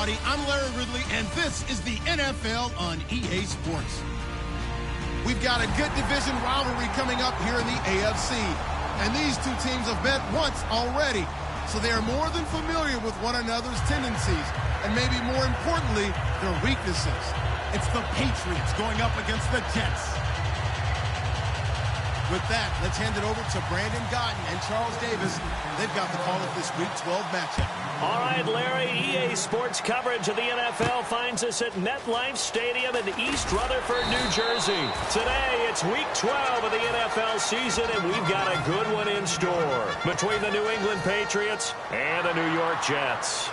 everybody. I'm Larry Ridley, and this is the NFL on EA Sports. We've got a good division rivalry coming up here in the AFC, and these two teams have met once already, so they are more than familiar with one another's tendencies, and maybe more importantly, their weaknesses. It's the Patriots going up against the Jets. With that, let's hand it over to Brandon Gotten and Charles Davis. They've got the call of this Week 12 matchup. All right, Larry, EA Sports coverage of the NFL finds us at MetLife Stadium in East Rutherford, New Jersey. Today, it's Week 12 of the NFL season, and we've got a good one in store between the New England Patriots and the New York Jets.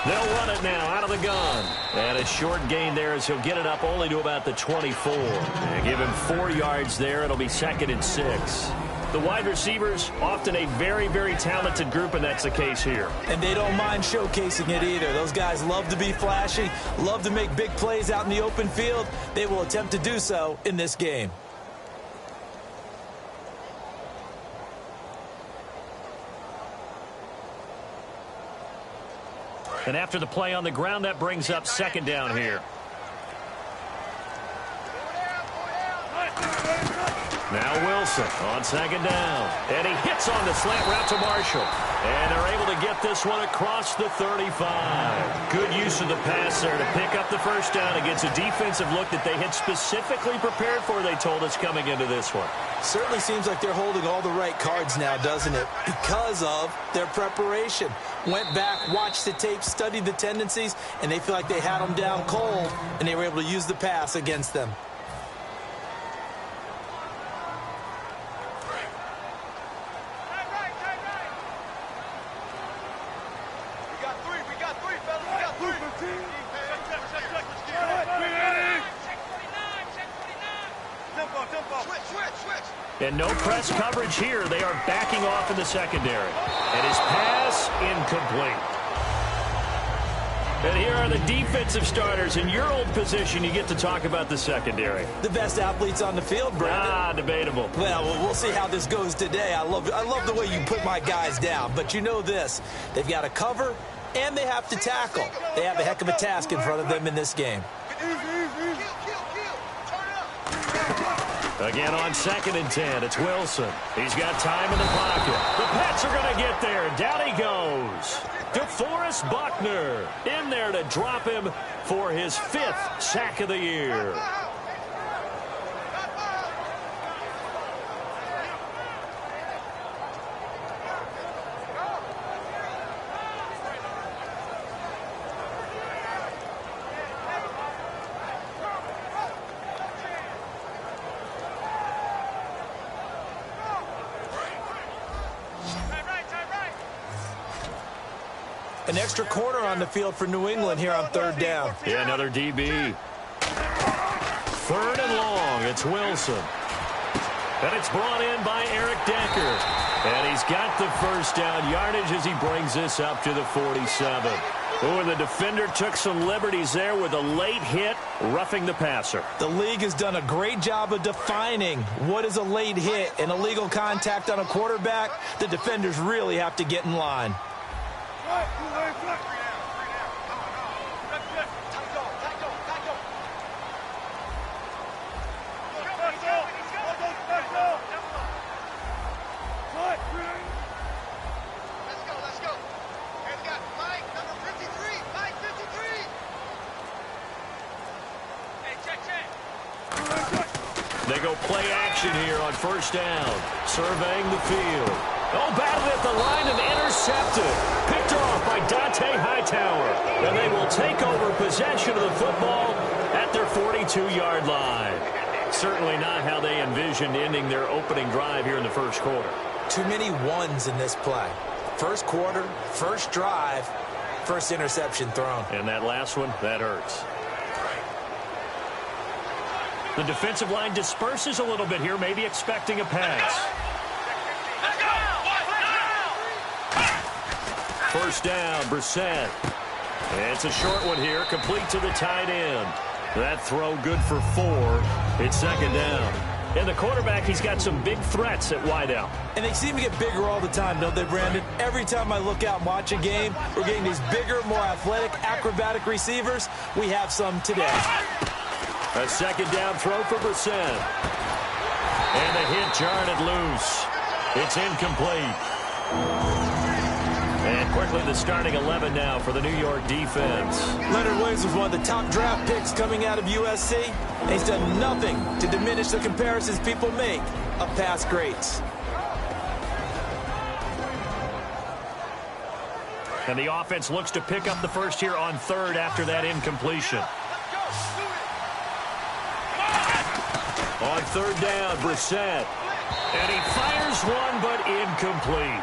They'll run it now out of the gun. And a short gain there as he'll get it up only to about the 24. And give him 4 yards there. It'll be 2nd and 6. The wide receivers, often a very, very talented group, and that's the case here. And they don't mind showcasing it either. Those guys love to be flashy, love to make big plays out in the open field. They will attempt to do so in this game. And after the play on the ground, that brings up 2nd down here. Now Wilson on 2nd down. And he hits on the slant route to Marshall. And they're able to get this one across the 35. Good use of the pass there to pick up the first down against a defensive look that they had specifically prepared for, they told us, coming into this one. Certainly seems like they're holding all the right cards now, doesn't it? Because of their preparation. Went back, watched the tape, studied the tendencies, and they feel like they had them down cold, and they were able to use the pass against them. And no press coverage here. They are backing off in the secondary. And his pass incomplete. And here are the defensive starters. In your old position, you get to talk about the secondary. The best athletes on the field, Brandon. Debatable. Well, we'll see how this goes today. I love the way you put my guys down. But you know this. They've got to cover, and they have to tackle. They have a heck of a task in front of them in this game. Again on 2nd and 10, it's Wilson. He's got time in the pocket. The Pats are going to get there. Down he goes. DeForest Buckner in there to drop him for his 5th sack of the year. An extra corner on the field for New England here on 3rd down. Yeah, another DB. 3rd and long. It's Wilson. And it's brought in by Eric Decker. And he's got the first down yardage as he brings this up to the 47. Oh, and the defender took some liberties there with a late hit, roughing the passer. The league has done a great job of defining what is a late hit and illegal contact on a quarterback. The defenders really have to get in line. They go play action here on 1st down. Surveying the field. Oh, batted at the line and intercepted. Picked off by Dante Hightower. And they will take over possession of the football at their 42-yard line. Certainly not how they envisioned ending their opening drive here in the 1st quarter. Too many ones in this play. 1st quarter, 1st drive, 1st interception thrown. And that last one, that hurts. The defensive line disperses a little bit here, maybe expecting a pass. 1st down, Brissett. It's a short one here, complete to the tight end. That throw good for 4. It's 2nd down. And the quarterback, he's got some big threats at wideout. And they seem to get bigger all the time, don't they, Brandon? Every time I look out and watch a game, we're getting these bigger, more athletic, acrobatic receivers. We have some today. A second down throw for Brissett. And the hit jarred it loose. It's incomplete. And quickly the starting 11 now for the New York defense. Leonard Williams was one of the top draft picks coming out of USC. And he's done nothing to diminish the comparisons people make of past greats. And the offense looks to pick up the first here on third after that incompletion. On third down, Brissett. And he fires one, but incomplete.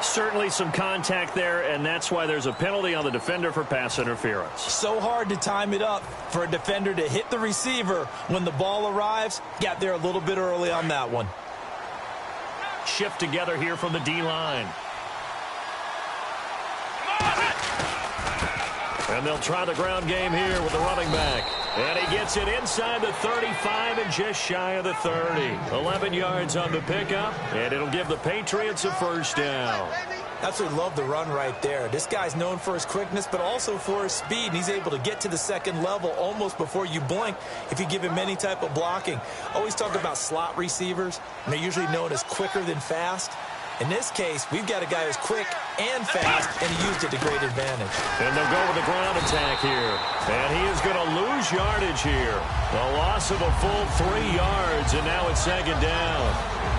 Certainly some contact there, and that's why there's a penalty on the defender for pass interference. So hard to time it up for a defender to hit the receiver when the ball arrives. Got there a little bit early on that one. Shift together here from the D-line. And they'll try the ground game here with the running back. And he gets it inside the 35 and just shy of the 30. 11 yards on the pickup, and it'll give the Patriots a first down. Absolutely love the run right there. This guy's known for his quickness, but also for his speed. And he's able to get to the second level almost before you blink if you give him any type of blocking. Always talk about slot receivers, and they're usually known as quicker than fast. In this case, we've got a guy who's quick and fast, and he used it to great advantage. And they'll go with the ground attack here. And he is going to lose yardage here. A loss of a full 3 yards, and now it's second down.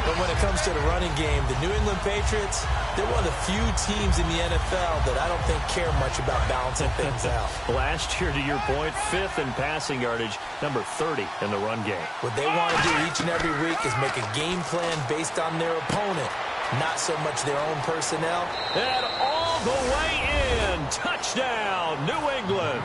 But when it comes to the running game, the New England Patriots, they're one of the few teams in the NFL that I don't think care much about balancing things out. Last year, to your point, 5th in passing yardage, number 30 in the run game. What they want to do each and every week is make a game plan based on their opponent, not so much their own personnel. And all the way in. Touchdown, New England.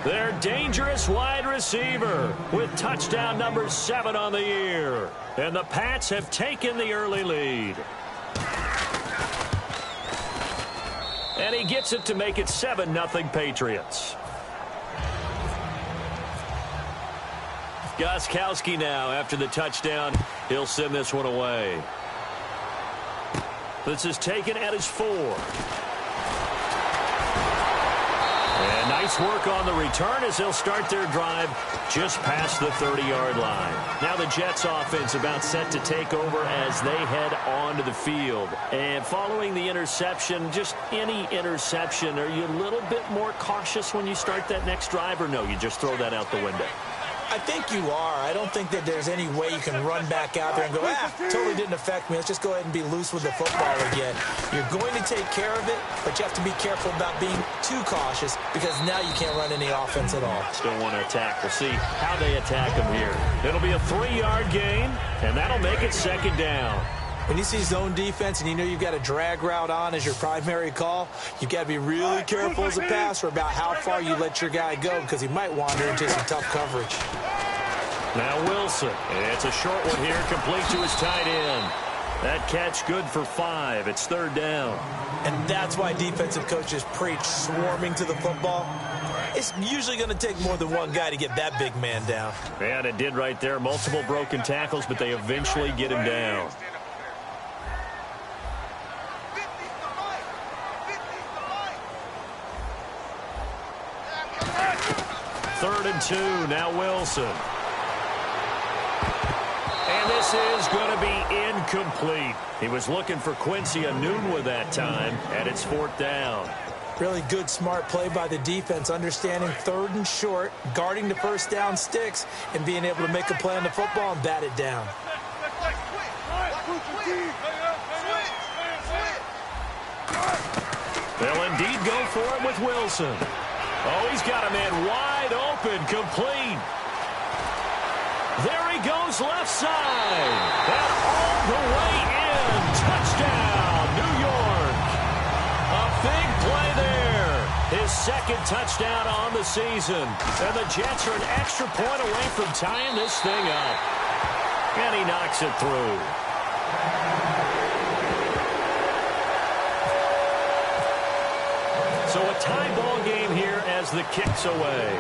Their dangerous wide receiver with touchdown number 7 on the year. And the Pats have taken the early lead. And he gets it to make it 7-0 Patriots. Gostkowski now after the touchdown. He'll send this one away. This is taken at his 4. And nice work on the return as they'll start their drive just past the 30-yard line. Now the Jets offense about set to take over as they head onto the field. And following the interception, just any interception, are you a little bit more cautious when you start that next drive, or no, you just throw that out the window? I think you are. I don't think that there's any way you can run back out there and go, totally didn't affect me. Let's just go ahead and be loose with the football again. You're going to take care of it, but you have to be careful about being too cautious because now you can't run any offense at all. Still want to attack. We'll see how they attack him here. It'll be a 3-yard gain, and that'll make it second down. When you see zone defense and you know you've got a drag route on as your primary call, you've got to be really careful as a passer about how far you let your guy go because he might wander into some tough coverage. Now Wilson. It's a short one here, complete to his tight end. That catch good for 5. It's third down. And that's why defensive coaches preach swarming to the football. It's usually going to take more than one guy to get that big man down. And it did right there. Multiple broken tackles, but they eventually get him down. Third and 2, now Wilson. And this is going to be incomplete. He was looking for Quincy Enunwa that time, and it's 4th down. Really good, smart play by the defense, understanding third and short, guarding the first down sticks, and being able to make a play on the football and bat it down. They'll indeed go for it with Wilson. Oh, he's got a man wide open, complete. There he goes left side. And all the way in. Touchdown, New York. A big play there. His second touchdown on the season. And the Jets are an extra point away from tying this thing up. And he knocks it through. So a tie ball game here as the kick's away.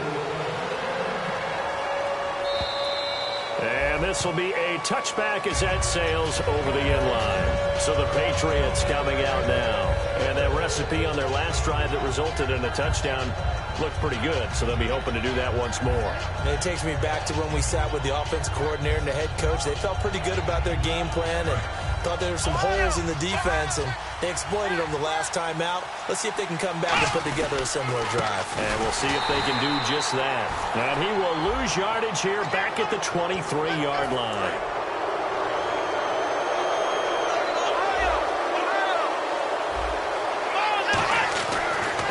And And this will be a touchback as that sails over the end line. So the Patriots coming out now. And that recipe on their last drive that resulted in a touchdown looked pretty good, so they'll be hoping to do that once more. And it takes me back to when we sat with the offensive coordinator and the head coach. They felt pretty good about their game plan and thought there were some holes in the defense, and they exploited them the last time out. Let's see if they can come back and put together a similar drive. And we'll see if they can do just that. And he will lose yardage here back at the 23-yard line.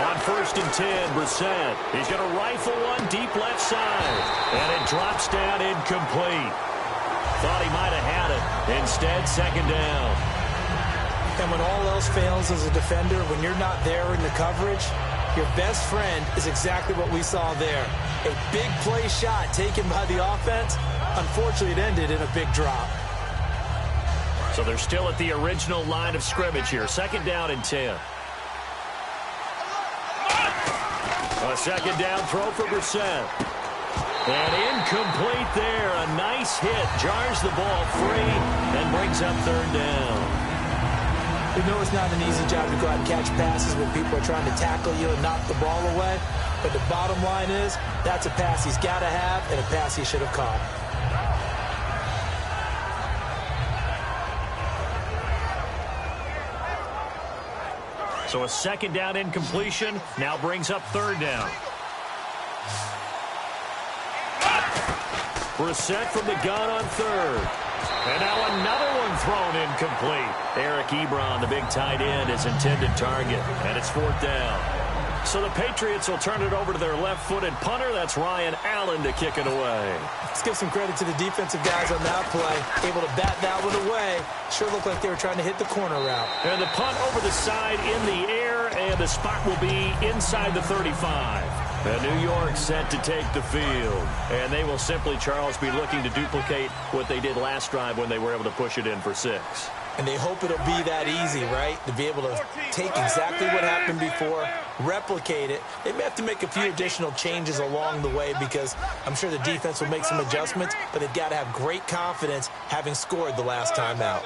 On 1st and 10, Brissett. He's going to rifle one deep left side. And it drops down incomplete. Thought he might have had it. Instead, 2nd down. And when all else fails as a defender, when you're not there in the coverage, your best friend is exactly what we saw there. A big play shot taken by the offense. Unfortunately, it ended in a big drop. So they're still at the original line of scrimmage here. 2nd down and 10. A 2nd down throw for Brissett. And incomplete there. A nice hit. Jars the ball free and brings up 3rd down. We know it's not an easy job to go out and catch passes when people are trying to tackle you and knock the ball away. But the bottom line is, that's a pass he's got to have and a pass he should have caught. So a 2nd down incompletion now brings up 3rd down. Brissett from the gun on 3rd. And now another one thrown incomplete. Eric Ebron, the big tight end, is intended target. And it's 4th down. So the Patriots will turn it over to their left-footed punter. That's Ryan Allen to kick it away. Let's give some credit to the defensive guys on that play. Able to bat that one away. Sure looked like they were trying to hit the corner route. And the punt over the side in the air, and the spot will be inside the 35. And New York set to take the field. And they will simply, Charles, be looking to duplicate what they did last drive when they were able to push it in for 6. And they hope it'll be that easy, right? To be able to take exactly what happened before, replicate it. They may have to make a few additional changes along the way because I'm sure the defense will make some adjustments, but they've got to have great confidence having scored the last time out.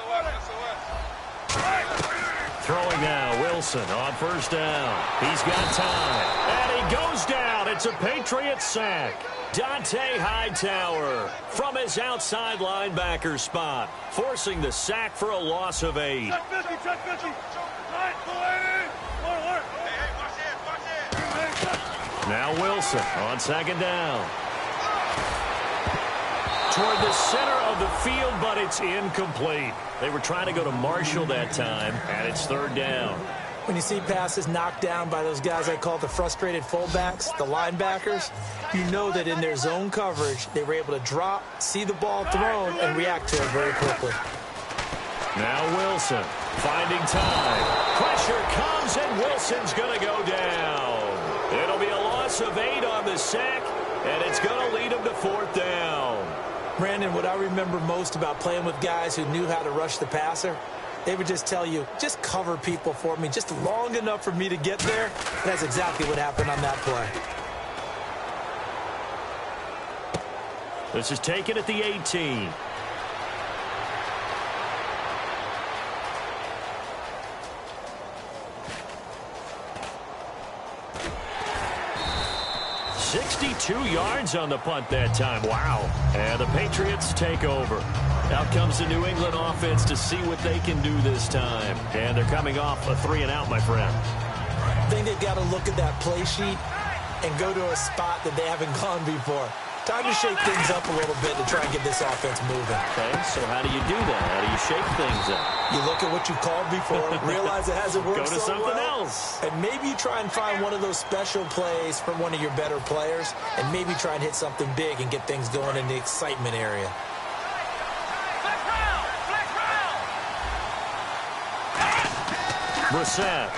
Throwing now, Wilson on 1st down. He's got time. And he goes down. It's a Patriots sack. Dante Hightower from his outside linebacker spot, forcing the sack for a loss of 8. Now Wilson on 2nd down. Toward the center of the field, but it's incomplete. They were trying to go to Marshall that time, and it's 3rd down. When you see passes knocked down by those guys I call the frustrated fullbacks, the linebackers, you know that in their zone coverage, they were able to drop, see the ball thrown, and react to it very quickly. Now Wilson finding time. Pressure comes, and Wilson's going to go down. It'll be a loss of 8 on the sack, and it's going to lead him to 4th down. Brandon, what I remember most about playing with guys who knew how to rush the passer, they would just tell you, just cover people for me, just long enough for me to get there. And that's exactly what happened on that play. This is taken at the 18. .62 yards on the punt that time. Wow. And the Patriots take over. Out comes the New England offense to see what they can do this time. And they're coming off a 3-and-out, my friend. I think they've got to look at that play sheet and go to a spot that they haven't gone before. Time to shake things up a little bit to try and get this offense moving. Okay, so how do you do that? How do you shake things up? You look at what you called before, realize it hasn't worked Go to so something well, else. and maybe you try and find one of those special plays from one of your better players, and maybe try and hit something big and get things going in the excitement area. Brissett.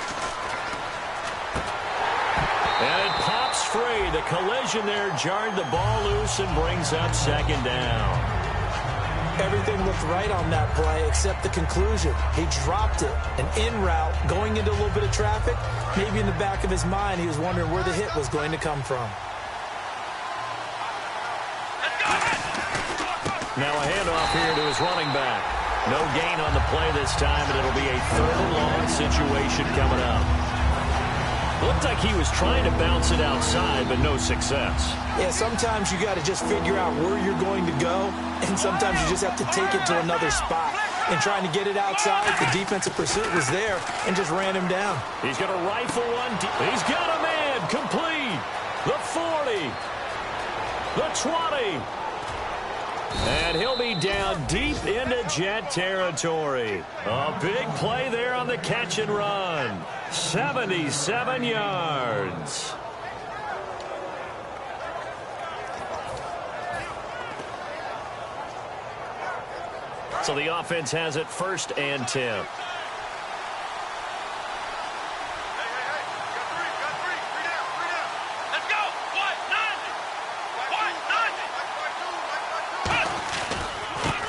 And it pops free. The collision there jarred the ball loose and brings up 2nd down. Everything looked right on that play except the conclusion. He dropped it. An in route, going into a little bit of traffic. Maybe in the back of his mind, he was wondering where the hit was going to come from. Now a handoff here to his running back. No gain on the play this time, and it'll be a 3rd and long situation coming up. Looked like he was trying to bounce it outside, but no success. Yeah, sometimes you got to just figure out where you're going to go, and sometimes you just have to take it to another spot. And trying to get it outside, the defensive pursuit was there and just ran him down. He's going to rifle one. He's got a man complete. The 40. The 20. And he'll be down deep into Jet territory. A big play there on the catch and run. 77 yards. So the offense has it 1st and 10.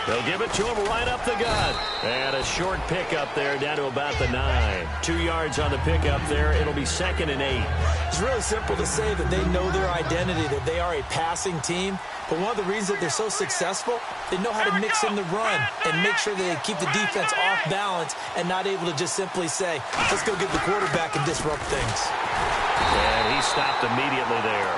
They'll give it to him right up the gut. And a short pickup there down to about the 9. 2 yards on the pickup there. It'll be 2nd and 8. It's really simple to say that they know their identity, that they are a passing team. But one of the reasons that they're so successful, they know how to mix in the run and make sure that they keep the defense off balance and not able to just simply say, let's go get the quarterback and disrupt things. And he stopped immediately there.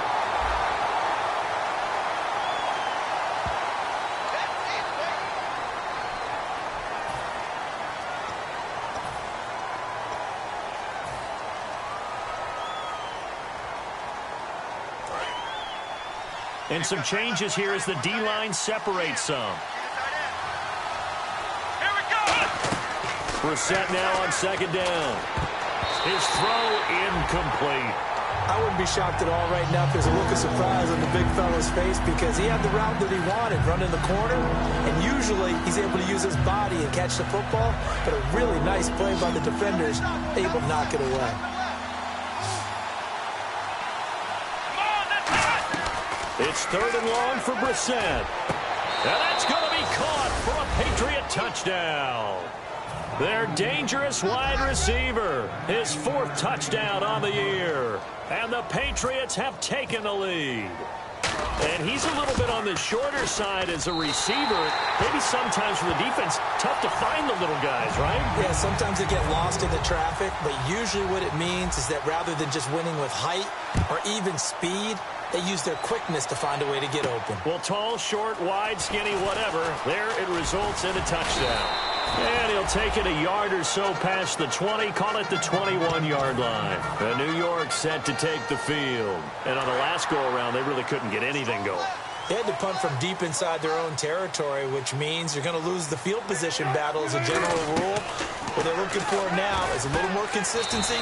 And some changes here as the D-line separates some. Here we go. Brissett now on 2nd down. His throw incomplete. I wouldn't be shocked at all right now if there's a look of surprise on the big fella's face because he had the route that he wanted, running the corner, and usually he's able to use his body and catch the football, but a really nice play by the defenders, able to knock it away. It's 3rd and long for Brissett. And that's going to be caught for a Patriot touchdown. Their dangerous wide receiver. His 4th touchdown on the year. And the Patriots have taken the lead. And he's a little bit on the shorter side as a receiver. Maybe sometimes for the defense, tough to find the little guys, right? Yeah, sometimes they get lost in the traffic, but usually what it means is that rather than just winning with height or even speed, they use their quickness to find a way to get open. Well, tall, short, wide, skinny, whatever, there it results in a touchdown. And he'll take it a yard or so past the 20, call it the 21-yard line. And New York set to take the field. And on the last go-around, they really couldn't get anything going. They had to punt from deep inside their own territory, which means you're going to lose the field position battle as a general rule. What they're looking for now is a little more consistency,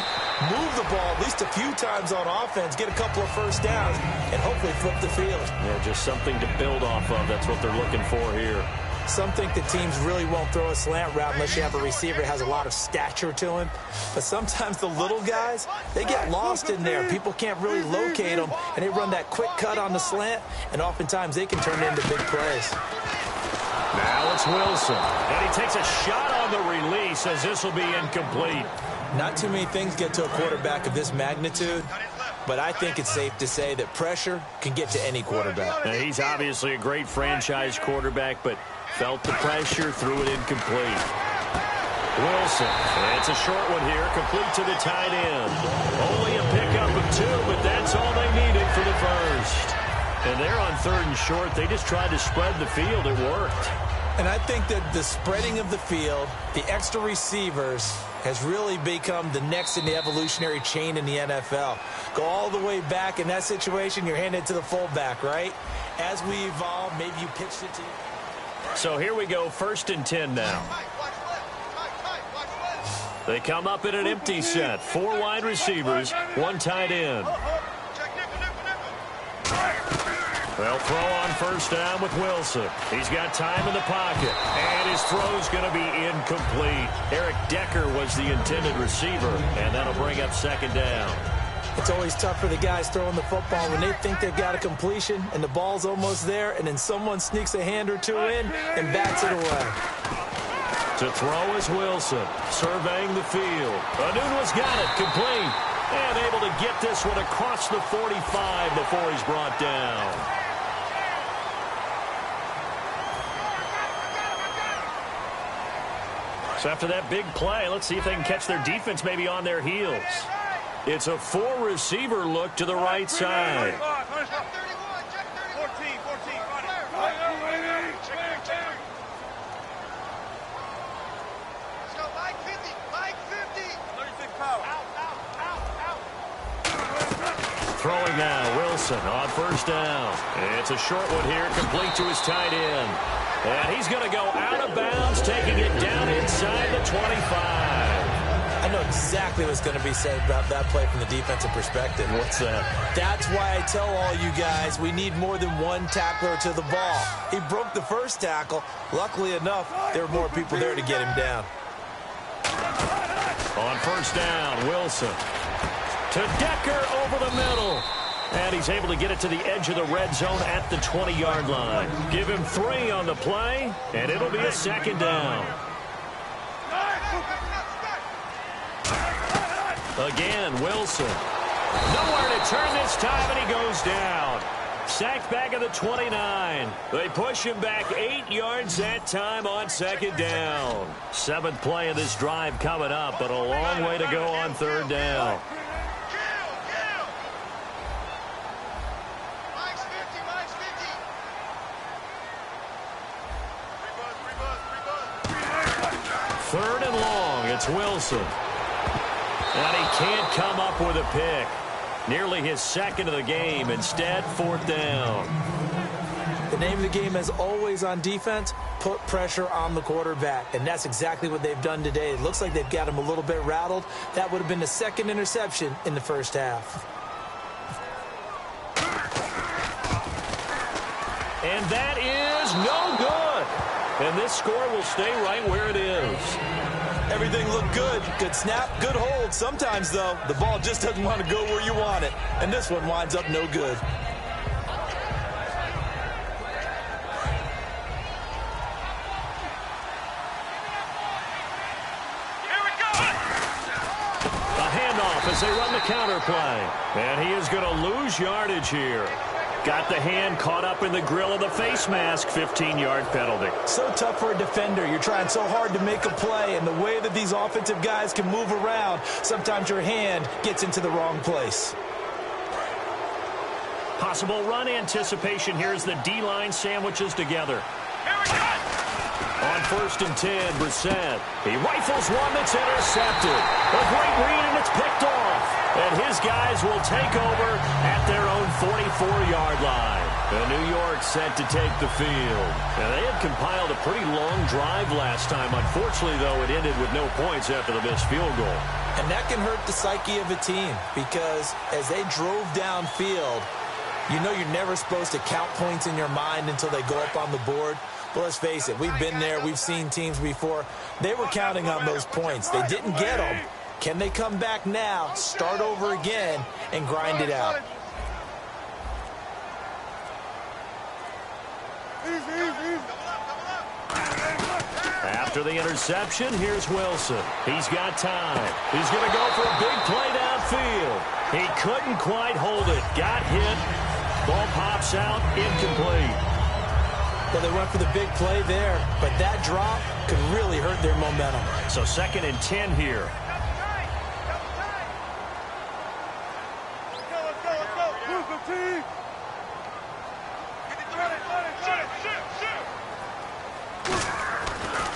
move the ball at least a few times on offense, get a couple of first downs, and hopefully flip the field. Yeah, just something to build off of. That's what they're looking for here. Some think that teams really won't throw a slant route unless you have a receiver that has a lot of stature to him. But sometimes the little guys, they get lost in there. People can't really locate them, and they run that quick cut on the slant, and oftentimes they can turn into big plays. Now it's Wilson, and he takes a shot on the release as this will be incomplete. Not too many things get to a quarterback of this magnitude, but I think it's safe to say that pressure can get to any quarterback. Now, he's obviously a great franchise quarterback, but felt the pressure, threw it incomplete. Wilson, and it's a short one here, complete to the tight end. Only a pickup of 2, but that's all they needed for the first. And they're on 3rd and short. They just tried to spread the field. It worked. And I think that the spreading of the field, the extra receivers, has really become the next in the evolutionary chain in the NFL. Go all the way back in that situation, you're handed to the fullback, right? As we evolve, maybe you pitched it to you. So here we go, 1st and 10 now. They come up in an empty set. 4 wide receivers, 1 tight end. They'll throw on 1st down with Wilson. He's got time in the pocket. And his throw's going to be incomplete. Eric Decker was the intended receiver. And that'll bring up 2nd down. It's always tough for the guys throwing the football when they think they've got a completion and the ball's almost there, and then someone sneaks a hand or 2 in and bats it away. To throw is Wilson, surveying the field. Anuno's got it, complete. And able to get this one across the 45 before he's brought down. So after that big play, let's see if they can catch their defense maybe on their heels. It's a four-receiver look to the right side. Throwing now, Wilson on first down. It's a short one here, complete to his tight end. And he's going to go out of bounds, taking it down inside the 25. I know exactly what's going to be said about that play from the defensive perspective. What's that? That's why I tell all you guys we need more than one tackler to the ball. He broke the first tackle. Luckily enough, there were more people there to get him down. On first down, Wilson to Decker over the middle. And he's able to get it to the edge of the red zone at the 20-yard line. Give him 3 on the play, and it'll be a second down. Again, Wilson. Nowhere to turn this time, and he goes down. Sacked back at the 29. They push him back 8 yards that time on second down. 7th play of this drive coming up, but a long way to go on third down. Third and long, it's Wilson. And he can't come up with a pick. Nearly his second of the game. Instead, 4th down. The name of the game, as always on defense, put pressure on the quarterback. And that's exactly what they've done today. It looks like they've got him a little bit rattled. That would have been the second interception in the first half. And that is no good. And this score will stay right where it is. Everything looked good. Good snap, good hold. Sometimes, though, the ball just doesn't want to go where you want it. And this one winds up no good. A handoff as they run the counter play. And he is going to lose yardage here. Got the hand caught up in the grill of the face mask. 15-yard penalty. So tough for a defender. You're trying so hard to make a play, and the way that these offensive guys can move around, sometimes your hand gets into the wrong place. Possible run anticipation here as the D-line sandwiches together. On 1st and 10, Brissett. He rifles one that's intercepted. A great read, and it's picked off. And his guys will take over at their own 44-yard line. And New York set to take the field. And they had compiled a pretty long drive last time. Unfortunately, though, it ended with no points after the missed field goal. And that can hurt the psyche of a team because as they drove downfield, you know you're never supposed to count points in your mind until they go up on the board. But let's face it, we've been there. We've seen teams before. They were counting on those points. They didn't get them. Can they come back now, start over again, and grind it out? After the interception, here's Wilson. He's got time. He's going to go for a big play downfield. He couldn't quite hold it. Got hit. Ball pops out, incomplete. Well, they went for the big play there, but that drop could really hurt their momentum. So 2nd and 10 here.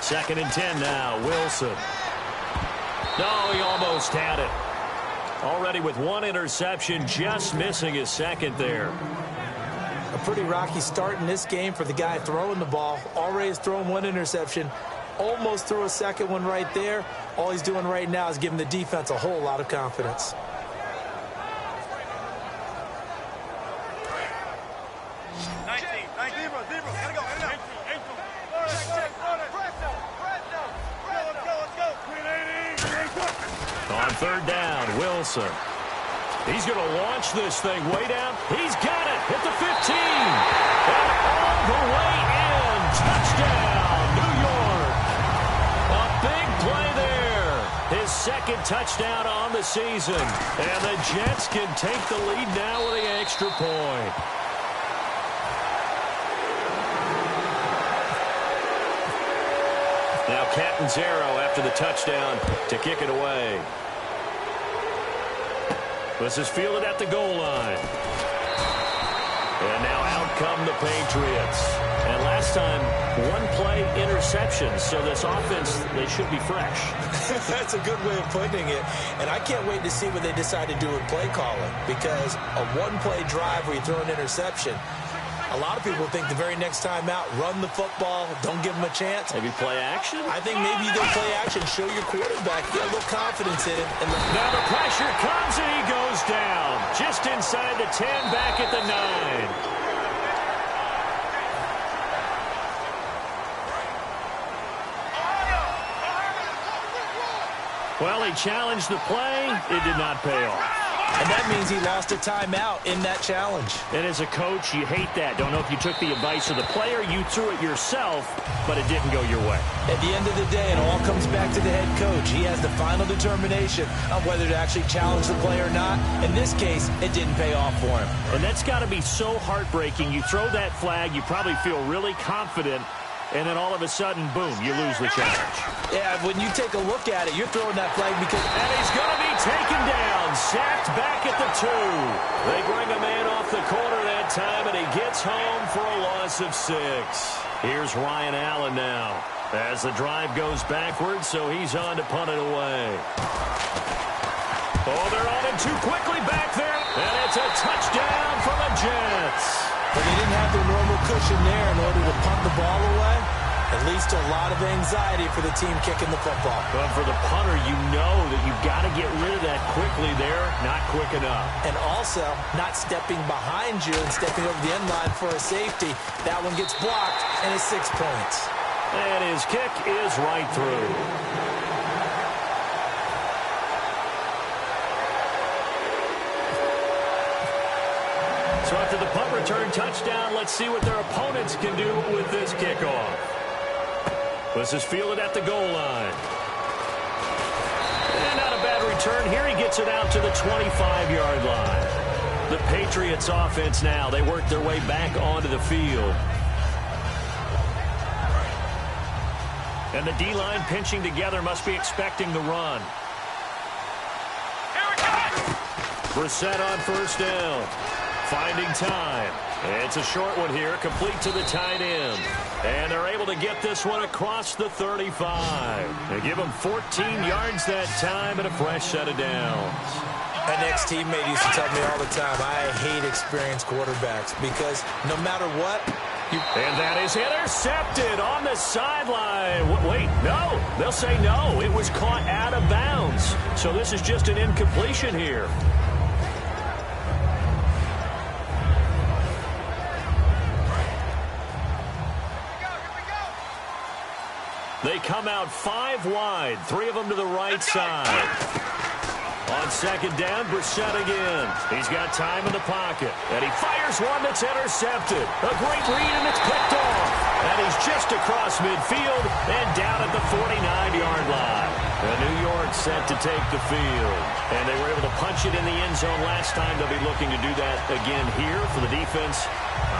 Second and 10 now, Wilson. No, he almost had it. Already with one interception, just missing his second there. A pretty rocky start in this game for the guy throwing the ball. Already has thrown one interception. Almost threw a second one right there. All he's doing right now is giving the defense a whole lot of confidence. On 3rd down, Wilson. He's going to launch this thing way down. He's got it at the 15. And all the way in. Touchdown, New York. A big play there. His 2nd touchdown on the season. And the Jets can take the lead now with the extra point. Now Catanzaro after the touchdown to kick it away. This is fielded at the goal line. And now out come the Patriots. And last time, one-play interception. So this offense, they should be fresh. That's a good way of putting it. And I can't wait to see what they decide to do with play calling. Because a one-play drive where you throw an interception, a lot of people think the very next time out, run the football, don't give them a chance. Maybe play action? I think maybe you go play action, show your quarterback, get a little confidence in it. And now the pressure comes and he goes down. Just inside the 10, back at the 9. Well, he challenged the play. It did not pay off. And that means he lost a timeout in that challenge. And as a coach, you hate that. Don't know if you took the advice of the player. You threw it yourself, but it didn't go your way. At the end of the day, it all comes back to the head coach. He has the final determination on whether to actually challenge the play or not. In this case, it didn't pay off for him. And that's got to be so heartbreaking. You throw that flag, you probably feel really confident, and then all of a sudden, boom, you lose the challenge. Yeah, when you take a look at it, you're throwing that flag because... And he's going to be taken down, sacked back at the 2. They bring a man off the corner that time, and he gets home for a loss of 6. Here's Ryan Allen now as the drive goes backwards, so he's on to punt it away. Oh, they're on him too quickly back there, and it's a touchdown for the Jets. But they didn't have their normal cushion there in order to punt the ball away. It leads to a lot of anxiety for the team kicking the football. But for the punter, you know that you've got to get rid of that quickly there. Not quick enough. And also, not stepping behind you and stepping over the end line for a safety. That one gets blocked, and it's 6 points. And his kick is right through. So after the punt return touchdown, let's see what their opponents can do with this kickoff. This is fielded at the goal line. And not a bad return. Here he gets it out to the 25-yard line. The Patriots offense now, they work their way back onto the field. And the D-line pinching together must be expecting the run. Brissett on first down. Finding time. It's a short one here, complete to the tight end. And they're able to get this one across the 35. They give him 14 yards that time and a fresh set of downs. An ex-teammate used to tell me all the time, I hate experienced quarterbacks because no matter what, and that is intercepted on the sideline. Wait, no. They'll say no. It was caught out of bounds. So this is just an incompletion here. They come out 5 wide, 3 of them to the right side. On second down, Brissett again. He's got time in the pocket. And he fires one that's intercepted. A great read, and it's picked off. And he's just across midfield and down at the 49-yard line. And New York set to take the field. And they were able to punch it in the end zone last time. They'll be looking to do that again here for the defense.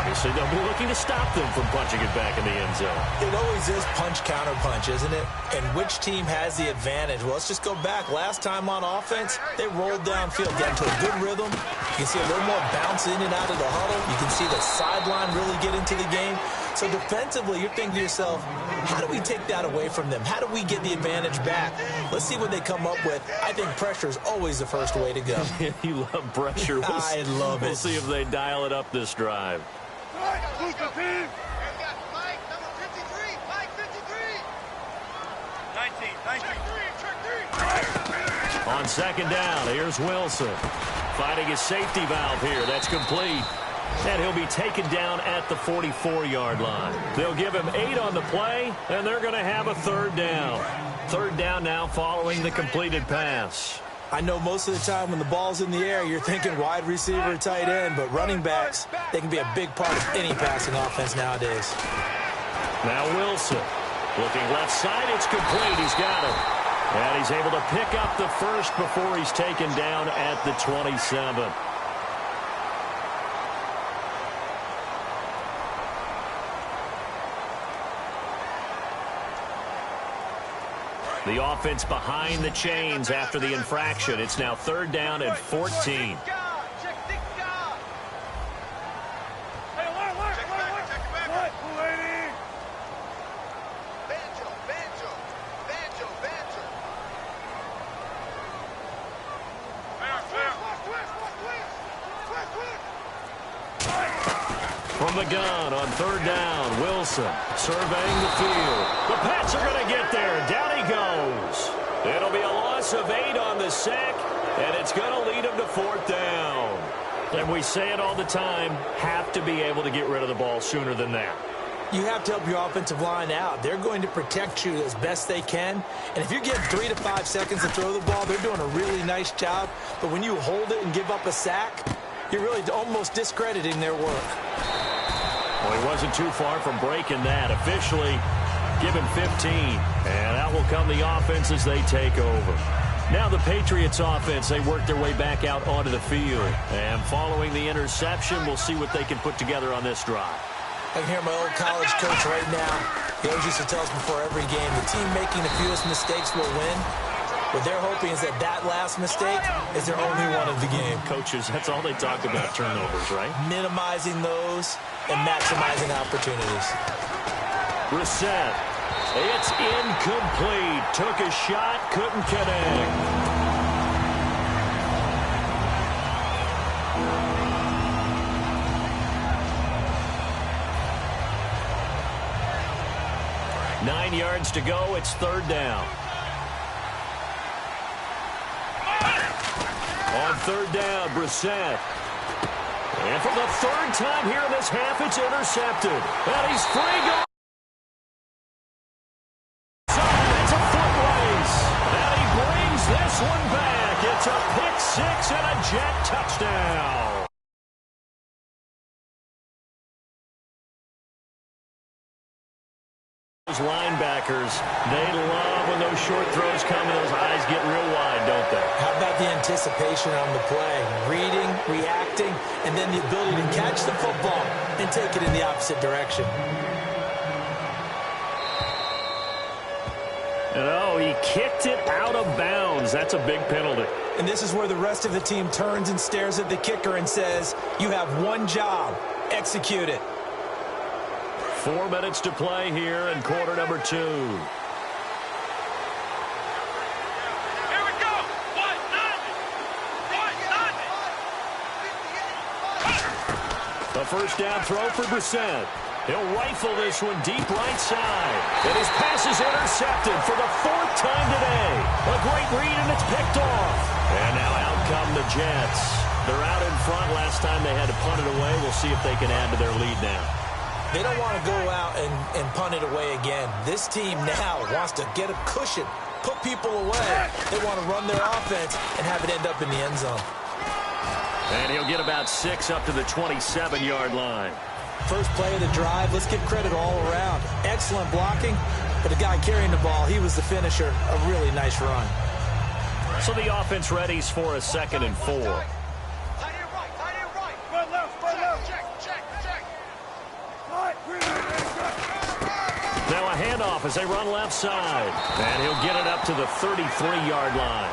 Obviously, they'll be looking to stop them from punching it back in the end zone. It always is punch-counter-punch, isn't it? And which team has the advantage? Well, let's just go back. Last time on offense, they rolled downfield, got into a good rhythm. You can see a little more bounce in and out of the huddle. You can see the sideline really get into the game. So defensively, you're thinking to yourself, how do we take that away from them? How do we get the advantage back? Let's see what they come up with. I think pressure is always the first way to go. You love pressure. I love it. We'll see if they dial it up this drive. On second down, here's Wilson. Finding his safety valve here. That's complete. And he'll be taken down at the 44-yard line. They'll give him 8 on the play, and they're going to have a third down. Third down now following the completed pass. I know most of the time when the ball's in the air, you're thinking wide receiver, tight end, but running backs, they can be a big part of any passing offense nowadays. Now Wilson looking left side. It's complete. He's got it. And he's able to pick up the first before he's taken down at the 27. The offense behind the chains after the infraction. It's now 3rd down and 14. From the gun on 3rd down, Wilson surveying the field. The Pats are going to get there. Down he goes. It'll be a loss of 8 on the sack, and it's going to lead him to 4th down. And we say it all the time, have to be able to get rid of the ball sooner than that. You have to help your offensive line out. They're going to protect you as best they can. And if you get 3 to 5 seconds to throw the ball, they're doing a really nice job. But when you hold it and give up a sack, you're really almost discrediting their work. Well, he wasn't too far from breaking that. Officially, give him 15. And out will come the offense as they take over. Now the Patriots offense, they work their way back out onto the field. And following the interception, we'll see what they can put together on this drive. I can hear my old college coach right now. He always used to tell us before every game, the team making the fewest mistakes will win. What they're hoping is that that last mistake is their only one of the game. Coaches, that's all they talk about, turnovers, right? Minimizing those and maximizing opportunities. Brissett. It's incomplete. Took a shot, couldn't connect. Nine yards to go. It's 3rd down. On 3rd down, Brissett. And for the 3rd time here in this half, it's intercepted. And he's free going. It's a foot race. And he brings this one back. It's a pick 6 and a jet touchdown. Those linebackers, they love when those short throws come and those eyes get real wide, don't they? How about the anticipation on the play? Reading, reacting, and then the ability to catch the football and take it in the opposite direction. And oh, he kicked it out of bounds. That's a big penalty. And this is where the rest of the team turns and stares at the kicker and says, you have one job, execute it. 4 minutes to play here in quarter number 2. Here we go. 1-0. The first down throw for Brissett. He'll rifle this one deep right side. And his pass is intercepted for the 4th time today. A great read, and it's picked off. And now out come the Jets. They're out in front. Last time they had to punt it away. We'll see if they can add to their lead now. They don't want to go out and punt it away again. This team now wants to get a cushion, put people away. They want to run their offense and have it end up in the end zone. And he'll get about 6 up to the 27-yard line. First play of the drive, let's give credit all around. Excellent blocking, but the guy carrying the ball, he was the finisher. A really nice run. So the offense readies for a 2nd and 4. Now a handoff as they run left side. And he'll get it up to the 33-yard line.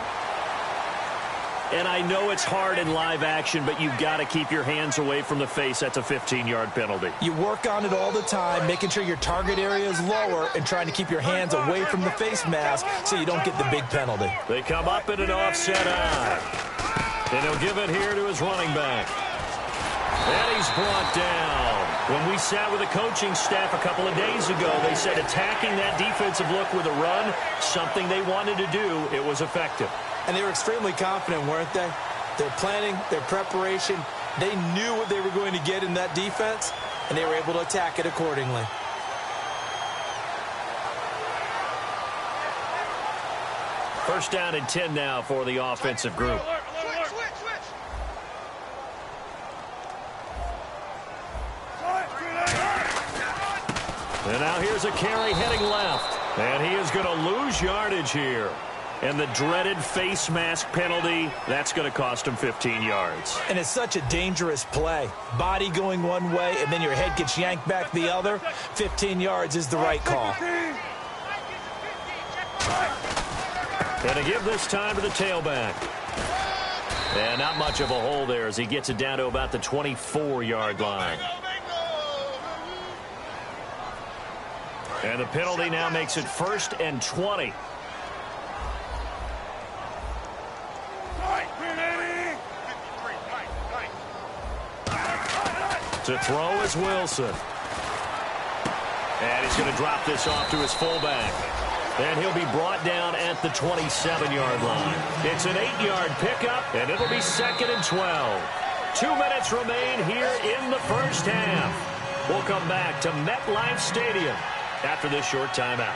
And I know it's hard in live action, but you've got to keep your hands away from the face. That's a 15-yard penalty. You work on it all the time, making sure your target area is lower and trying to keep your hands away from the face mask so you don't get the big penalty. They come up in an offset eye. And he'll give it here to his running back. And he's brought down. When we sat with the coaching staff a couple of days ago, they said attacking that defensive look with a run, something they wanted to do, it was effective. And they were extremely confident, weren't they? Their planning, their preparation, they knew what they were going to get in that defense, and they were able to attack it accordingly. First down and 10 now for the offensive group. And now here's a carry heading left. And he is going to lose yardage here. And the dreaded face mask penalty, that's going to cost him 15 yards. And it's such a dangerous play. Body going one way, and then your head gets yanked back the other. 15 yards is the right call. And to give this time to the tailback. And not much of a hole there as he gets it down to about the 24-yard line. And the penalty now makes it 1st and 20. To throw is Wilson. And he's going to drop this off to his fullback. And he'll be brought down at the 27-yard line. It's an 8-yard pickup, and it'll be 2nd and 12. 2 minutes remain here in the first half. We'll come back to MetLife Stadium after this short timeout.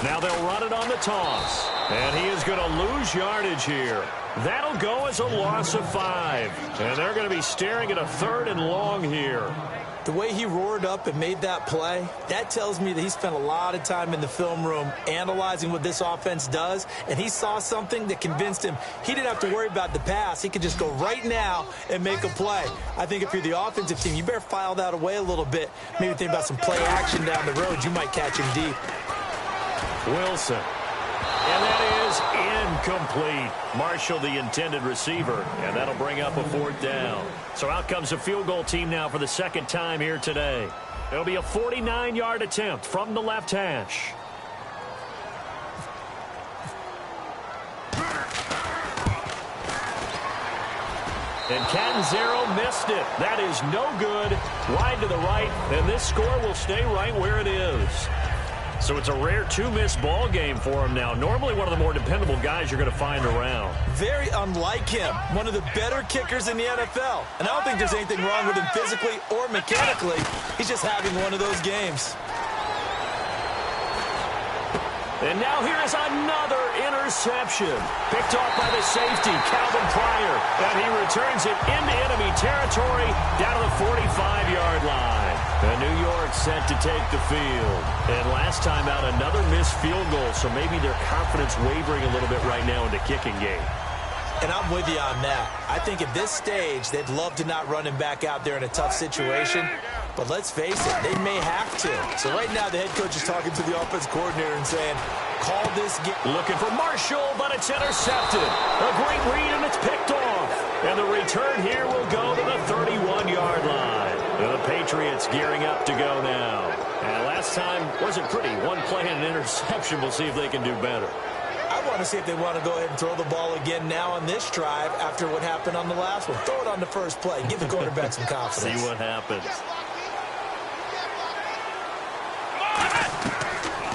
Now they'll run it on the toss. And he is going to lose yardage here. That'll go as a loss of 5. And they're going to be staring at a 3rd and long here. The way he roared up and made that play, that tells me that he spent a lot of time in the film room analyzing what this offense does, and he saw something that convinced him he didn't have to worry about the pass. He could just go right now and make a play. I think if you're the offensive team, you better file that away a little bit. Maybe think about some play action down the road. You might catch him deep. Wilson. And that is incomplete. Marshall, the intended receiver, and that'll bring up a 4th down. So out comes a field goal team now for the 2nd time here today. It'll be a 49-yard attempt from the left hash. And Catanzaro missed it. That is no good. Wide to the right, and this score will stay right where it is. So it's a rare 2-miss ball game for him now. Normally one of the more dependable guys you're going to find around. Very unlike him. One of the better kickers in the NFL. And I don't think there's anything wrong with him physically or mechanically. He's just having one of those games. And now here is another interception. Picked off by the safety, Calvin Pryor. And he returns it into enemy territory down to the 45-yard line. And New York set to take the field. And last time out, another missed field goal, so maybe their confidence wavering a little bit right now in the kicking game. And I'm with you on that. I think at this stage, they'd love to not run him back out there in a tough situation. But let's face it, they may have to. So right now, the head coach is talking to the offense coordinator and saying, call this game. Looking for Marshall, but it's intercepted. A great read, and it's picked off. And the return here will go to the 31-yard line. And the Patriots gearing up to go now. And last time wasn't pretty. One play and an interception. We'll see if they can do better. I want to see if they want to go ahead and throw the ball again now on this drive after what happened on the last one. Throw it on the first play. Give the quarterback some confidence. See what happens.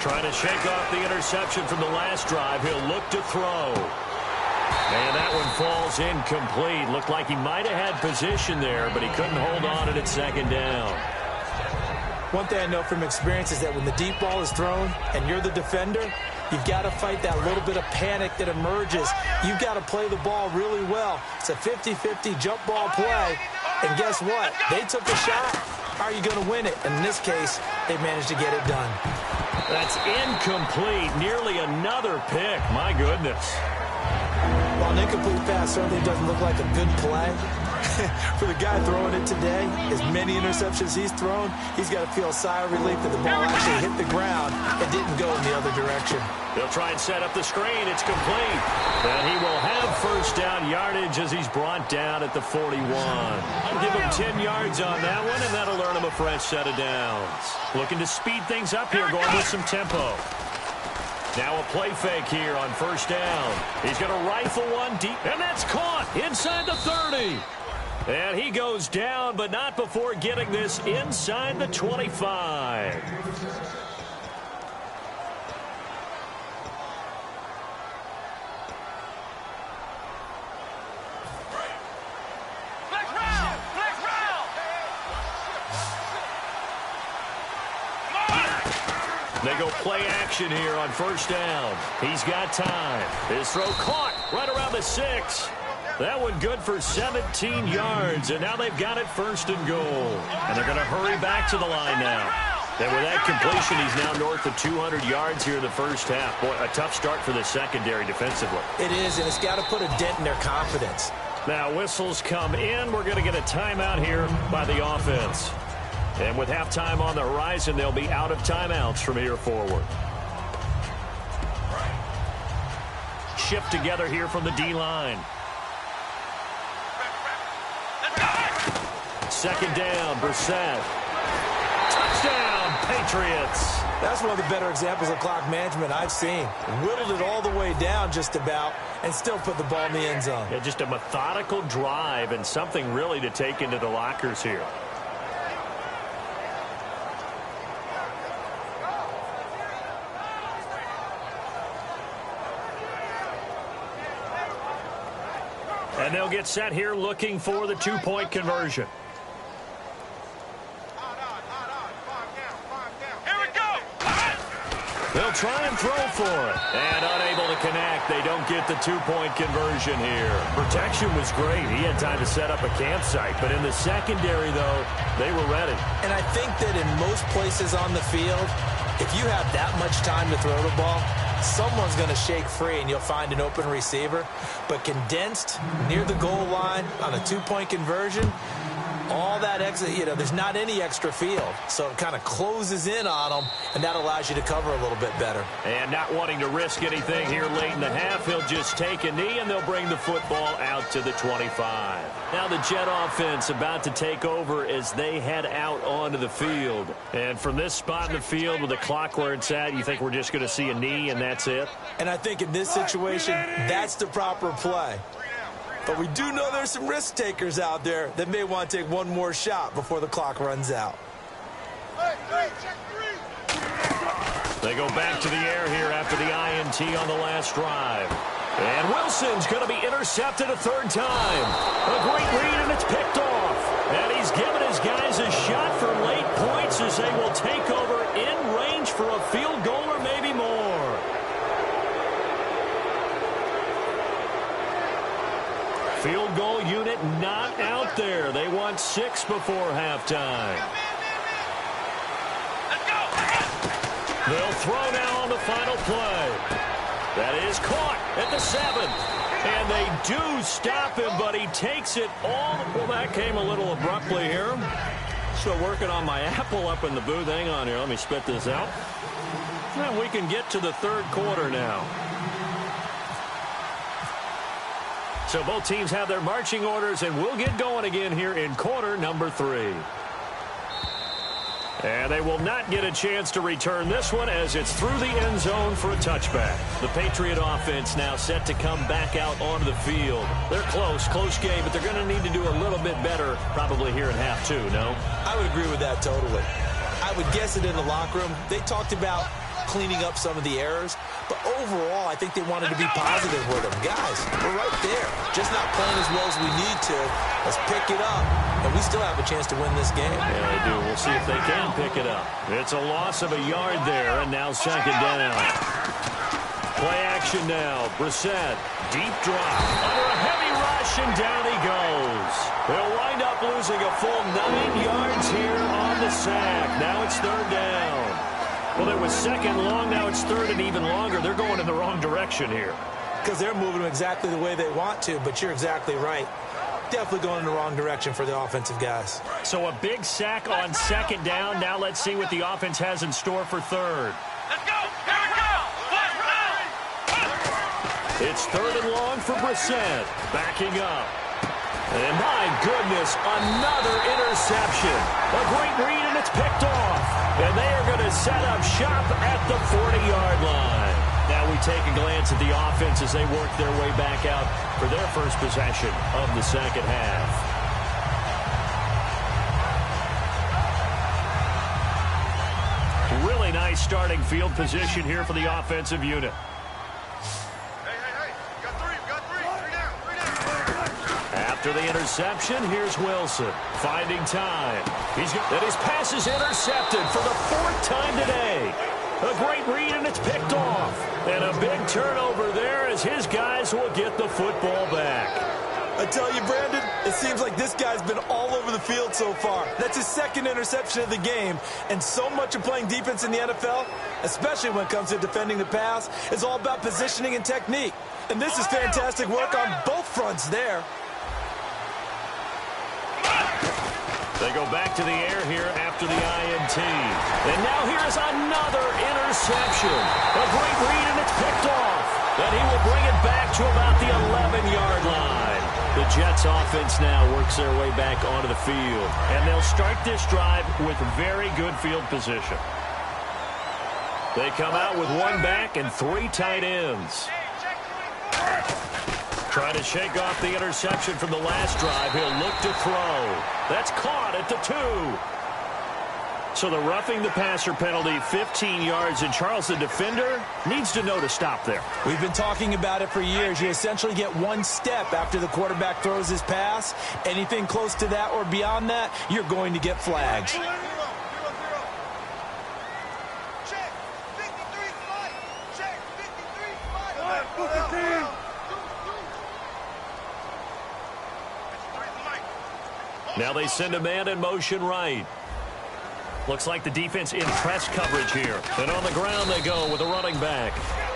Trying to shake off the interception from the last drive. He'll look to throw. And that one falls incomplete. Looked like he might have had position there, but he couldn't hold on at 2nd down. One thing I know from experience is that when the deep ball is thrown and you're the defender, you've got to fight that little bit of panic that emerges. You've got to play the ball really well. It's a 50-50 jump ball play. And guess what? They took a shot. How are you going to win it? And in this case, they managed to get it done. That's incomplete. Nearly another pick. My goodness. While an incomplete pass certainly doesn't look like a good play, for the guy throwing it today, as many interceptions he's thrown, he's got to feel a sigh of relief that the ball actually hit the ground and didn't go in the other direction. He'll try and set up the screen. It's complete. And he will have 1st down yardage as he's brought down at the 41. I'll give him 10 yards on that one, and that'll earn him a fresh set of downs. Looking to speed things up here, going with some tempo. Now a play fake here on 1st down. He's going to rifle one deep, and that's caught inside the 30. And he goes down, but not before getting this inside the 25. They go play action here on 1st down. He's got time. His throw caught right around the 6. That one good for 17 yards, and now they've got it 1st and goal. And they're going to hurry back to the line now. And with that completion, he's now north of 200 yards here in the first half. Boy, a tough start for the secondary defensively. It is, and it's got to put a dent in their confidence. Now whistles come in. We're going to get a timeout here by the offense. And with halftime on the horizon, they'll be out of timeouts from here forward. Shift together here from the D-line. Second down, Brissett. Touchdown, Patriots. That's one of the better examples of clock management I've seen. Whittled it all the way down just about and still put the ball in the end zone. Yeah, just a methodical drive and something really to take into the lockers here. And they'll get set here looking for the two-point conversion. They'll try and throw for it. And unable to connect. They don't get the two-point conversion here. Protection was great. He had time to set up a campsite. But in the secondary, though, they were ready. And I think that in most places on the field, if you have that much time to throw the ball, someone's going to shake free and you'll find an open receiver. But condensed near the goal line on a two-point conversion, all that exit, there's not any extra field. So it kind of closes in on them, and that allows you to cover a little bit better. And not wanting to risk anything here late in the half, he'll just take a knee, and they'll bring the football out to the 25. Now the Jet offense about to take over as they head out onto the field. And from this spot in the field with the clock where it's at, you think we're just going to see a knee and that's it? And I think in this situation, that's the proper play. But we do know there's some risk takers out there that may want to take one more shot before the clock runs out. They go back to the air here after the INT on the last drive. And Wilson's going to be intercepted a third time. A great read, and it's picked off. And he's given his guys a shot for late points as they will take over in range for a field goal or maybe more. Field goal unit not out there. They want 6 before halftime. They'll throw now on the final play. That is caught at the 7th. And they do stop him, but he takes it all. Well, that came a little abruptly here. Still working on my apple up in the booth. Hang on here. Let me spit this out. And we can get to the third quarter now. So both teams have their marching orders, and we'll get going again here in quarter number 3. And they will not get a chance to return this one as it's through the end zone for a touchback. The Patriot offense now set to come back out onto the field. They're close game, but they're going to need to do a little bit better probably here in half 2, no? I would agree with that totally. I would guess it in the locker room. They talked about cleaning up some of the errors, but overall I think they wanted to be positive with them. Guys, we're right there, just not playing as well as we need to. Let's pick it up, and we still have a chance to win this game. Yeah, they do. We'll see if they can pick it up. It's a loss of a yard there, and now second down. Play action now. Brissett, deep drop under a heavy rush, and down he goes. They'll wind up losing a full 9 yards here on the sack. Now it's third down. Well, it was second long. Now it's third and even longer. They're going in the wrong direction here. Because they're moving them exactly the way they want to, but you're exactly right. Definitely going in the wrong direction for the offensive guys. So a big sack on second down. Now let's see what the offense has in store for third. Let's go! Here we go! It's third and long for Brissett. Backing up. And my goodness, another interception. A great read, and it's picked off. And they are going to set up shop at the 40-yard line. Now we take a glance at the offense as they work their way back out for their first possession of the second half. Really nice starting field position here for the offensive unit. After the interception, here's Wilson finding time. And his pass is intercepted for the 4th time today. A great read, and it's picked off. And a big turnover there as his guys will get the football back. I tell you, Brandon, it seems like this guy's been all over the field so far. That's his second interception of the game. And so much of playing defense in the NFL, especially when it comes to defending the pass, is all about positioning and technique. And this is fantastic work on both fronts there. They go back to the air here after the INT. And now here's another interception. A great read, and it's picked off. And he will bring it back to about the 11-yard line. The Jets offense now works their way back onto the field. And they'll start this drive with very good field position. They come out with one back and three tight ends. Trying to shake off the interception from the last drive. He'll look to throw. That's caught at the 2. So the roughing the passer penalty, 15 yards. And Charles, the defender, needs to know to stop there. We've been talking about it for years. You essentially get one step after the quarterback throws his pass. Anything close to that or beyond that, you're going to get flags. Now they send a man in motion right. Looks like the defense in press coverage here. And on the ground they go with a running back.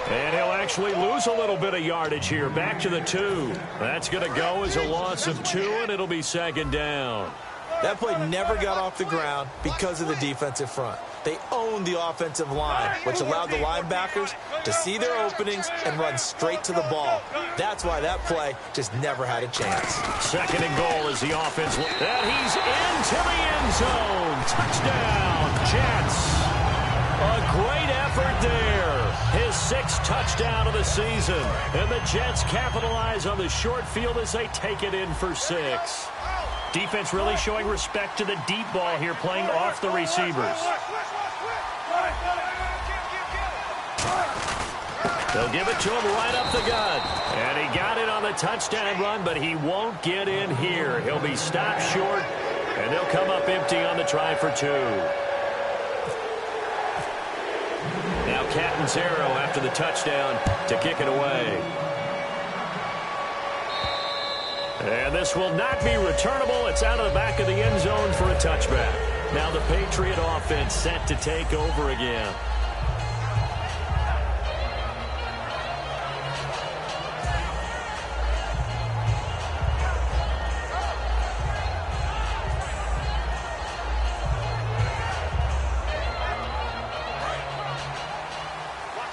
And he'll actually lose a little bit of yardage here. Back to the 2. That's going to go as a loss of 2, and it'll be second down. That play never got off the ground because of the defensive front. They owned the offensive line, which allowed the linebackers to see their openings and run straight to the ball. That's why that play just never had a chance. Second and goal as the offense. And he's into the end zone. Touchdown, Jets. A great effort there. His 6th touchdown of the season. And the Jets capitalize on the short field as they take it in for 6. Defense really showing respect to the deep ball here, playing off the receivers. They'll give it to him right up the gut. And he got it on the touchdown run, but he won't get in here. He'll be stopped short, and they'll come up empty on the try for 2. Now Catanzaro after the touchdown to kick it away. And this will not be returnable. It's out of the back of the end zone for a touchback. Now the Patriot offense set to take over again.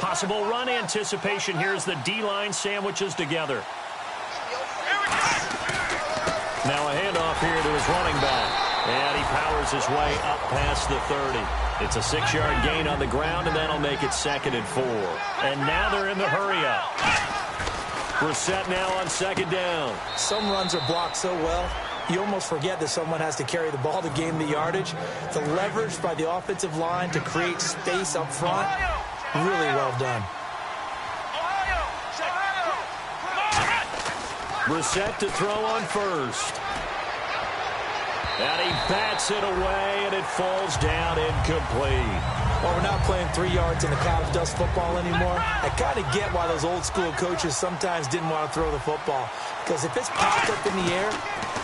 Possible run anticipation. Here's the D-line sandwiches together. Now a handoff here to his running back. And he powers his way up past the 30. It's a 6-yard gain on the ground, and that'll make it 2nd and 4. And now they're in the hurry-up. Brissett now on 2nd down. Some runs are blocked so well, you almost forget that someone has to carry the ball to gain the yardage. The leverage by the offensive line to create space up front, really well done. Brissett to throw on first. And he bats it away, and it falls down incomplete. Well, we're not playing 3 yards in a cloud of dust football anymore. I kind of get why those old school coaches sometimes didn't want to throw the football. Because if it's popped up in the air,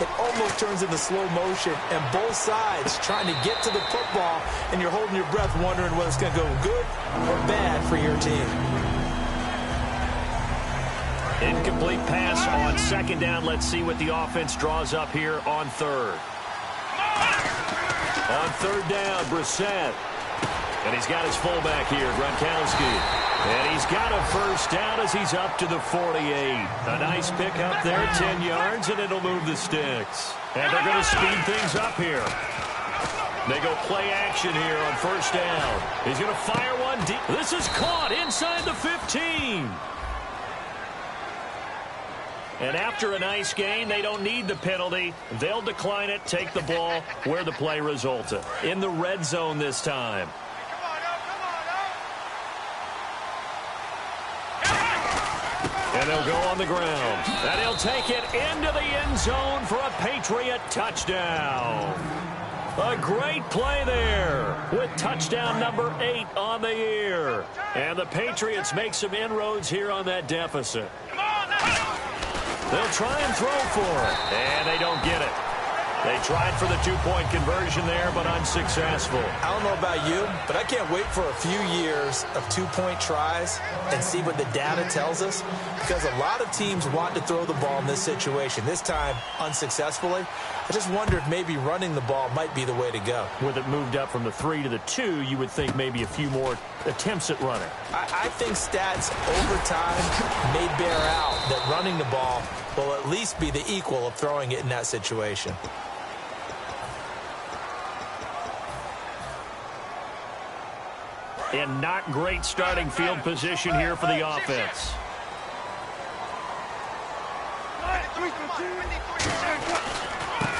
it almost turns into slow motion. And both sides trying to get to the football, and you're holding your breath wondering whether it's going to go good or bad for your team. Incomplete pass on 2nd down. Let's see what the offense draws up here on 3rd. On 3rd down, Brissett. And he's got his fullback here, Gronkowski. And he's got a first down as he's up to the 48. A nice pickup there, 10 yards, and it'll move the sticks. And they're going to speed things up here. They go play action here on 1st down. He's going to fire one deep. This is caught inside the 15. And after a nice gain, they don't need the penalty. They'll decline it, take the ball where the play resulted. In the red zone this time. And they'll go on the ground. And he'll take it into the end zone for a Patriot touchdown. A great play there with touchdown number 8 on the year. And the Patriots make some inroads here on that deficit. They'll try and throw for it. And they don't get it. They tried for the two-point conversion there, but unsuccessful. I don't know about you, but I can't wait for a few years of two-point tries and see what the data tells us, because a lot of teams want to throw the ball in this situation. This time, unsuccessfully. I just wonder if maybe running the ball might be the way to go. With it moved up from the 3 to the 2, you would think maybe a few more attempts at running. I think stats over time may bear out that running the ball will at least be the equal of throwing it in that situation. And not great starting field position here for the offense.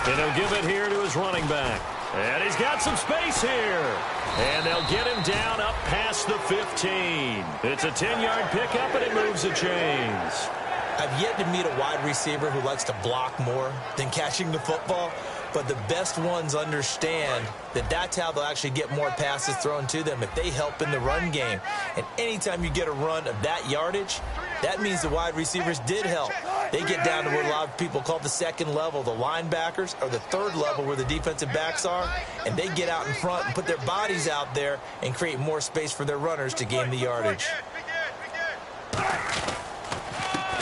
And he'll give it here to his running back. And he's got some space here. And they'll get him down up past the 15. It's a 10-yard pickup, and it moves the chains. I've yet to meet a wide receiver who likes to block more than catching the football, but the best ones understand that that's how they'll actually get more passes thrown to them if they help in the run game. And anytime you get a run of that yardage, that means the wide receivers did help. They get down to what a lot of people call the second level, the linebackers, or the third level where the defensive backs are, and they get out in front and put their bodies out there and create more space for their runners to gain the yardage.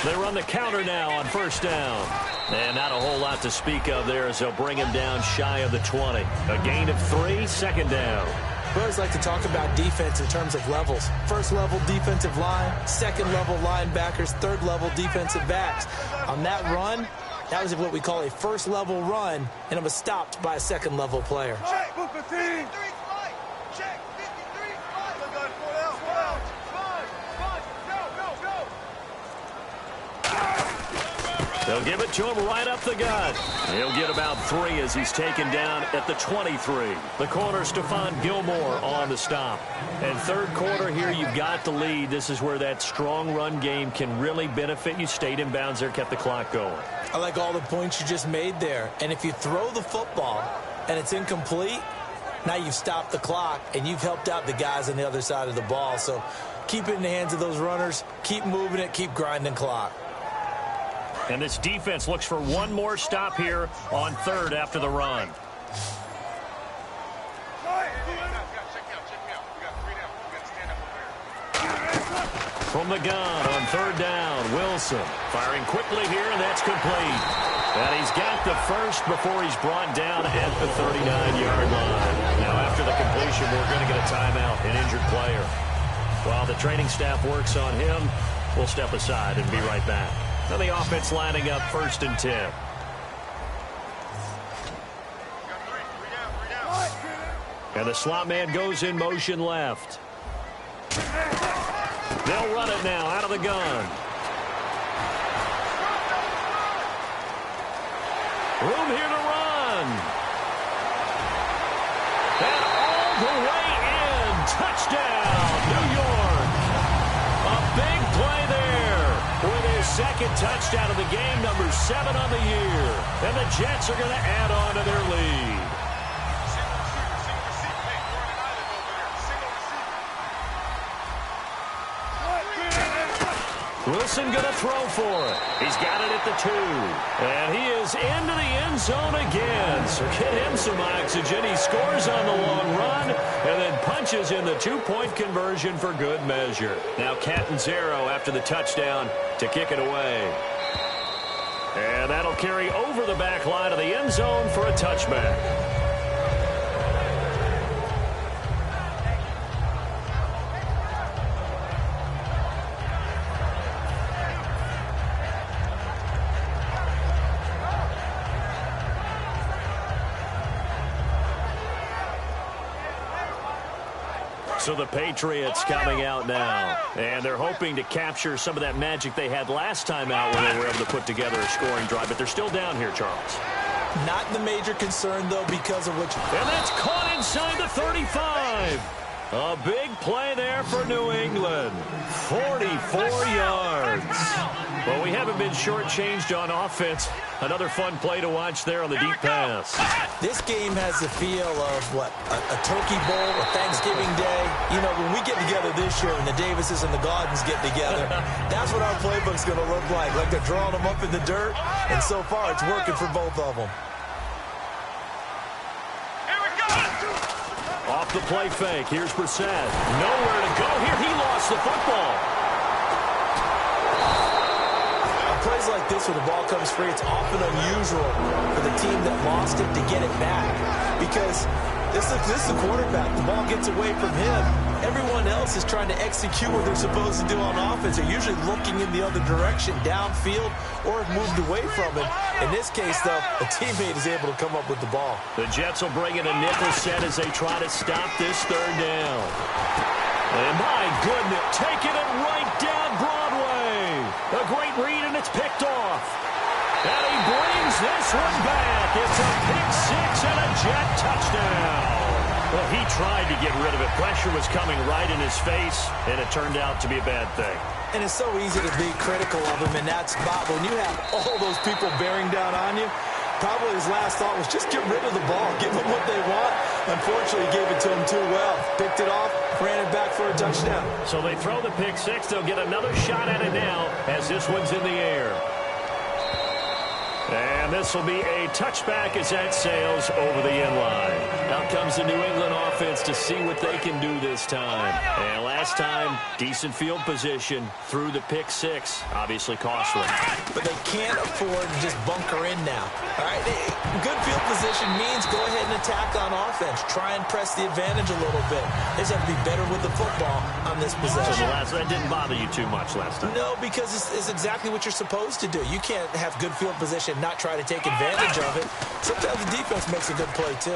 They run the counter now on first down. And not a whole lot to speak of there as they'll bring him down shy of the 20. A gain of 3, second down. We always like to talk about defense in terms of levels. First level defensive line, second level linebackers, third level defensive backs. On that run, that was what we call a first level run, and it was stopped by a second level player. They'll give it to him right up the gut. He'll get about 3 as he's taken down at the 23. The corner, Stephon Gilmore on the stop. And third quarter here, you've got the lead. This is where that strong run game can really benefit you. Stayed in bounds there, kept the clock going. I like all the points you just made there. And if you throw the football and it's incomplete, now you've stopped the clock and you've helped out the guys on the other side of the ball. So keep it in the hands of those runners. Keep moving it. Keep grinding clock. And this defense looks for one more stop here on third after the run. From the gun on third down, Wilson firing quickly here, and that's complete. And he's got the first before he's brought down at the 39-yard line. Now, after the completion, we're going to get a timeout, an injured player. While the training staff works on him, we'll step aside and be right back. Now the offense lining up first and 10. And the slot man goes in motion left. They'll run it now out of the gun. Room here to run. And all the way in. Touchdown, New York. A big play there with his second touchdown of the game, number 7 on the year. And the Jets are going to add on to their lead. Wilson going to throw for it. He's got it at the 2. And he is into the end zone again. So get him some oxygen. He scores on the long run and then punches in the two-point conversion for good measure. Now Catanzaro after the touchdown to kick it away. And that'll carry over the back line of the end zone for a touchback. So the Patriots coming out now, and they're hoping to capture some of that magic they had last time out when they were able to put together a scoring drive, but they're still down here, Charles. Not the major concern, though, because of which... And that's caught inside the 35. A big play there for New England. 44 yards. Well, we haven't been shortchanged on offense. Another fun play to watch there on the deep pass. This game has the feel of, what, a turkey bowl, a Thanksgiving day. You know, when we get together this year and the Davises and the Gaudens get together, that's what our playbook's going to look like they're drawing them up in the dirt, and so far it's working for both of them. Off the play fake, here's Brissett. Nowhere to go here. He lost the football. Plays like this where the ball comes free, it's often unusual for the team that lost it to get it back, because this is the quarterback. The ball gets away from him. Everyone else is trying to execute what they're supposed to do on offense. They're usually looking in the other direction, downfield, or have moved away from it. In this case, though, a teammate is able to come up with the ball. The Jets will bring in a nickel set as they try to stop this third down. And my goodness, taking it right down Broadway. A great read, and it's picked off. And he brings this one back. It's a pick six and a Jet touchdown. Well, he tried to get rid of it. Pressure was coming right in his face, and it turned out to be a bad thing. And it's so easy to be critical of him in that spot. When you have all those people bearing down on you, probably his last thought was just get rid of the ball. Give them what they want. Unfortunately, he gave it to him too well. Picked it off, ran it back for a touchdown. So they throw the pick six. They'll get another shot at it now as this one's in the air. And this will be a touchback as that sails over the end line. Out comes the New England offense to see what they can do this time. And last time, decent field position through the pick six. Obviously costly. But they can't afford to just bunker in now. All right, good field position means go ahead and attack on offense. Try and press the advantage a little bit. They just have to be better with the football on this possession. So that didn't bother you too much last time? No, because it's exactly what you're supposed to do. You can't have good field position and not try to take advantage of it. Sometimes the defense makes a good play, too.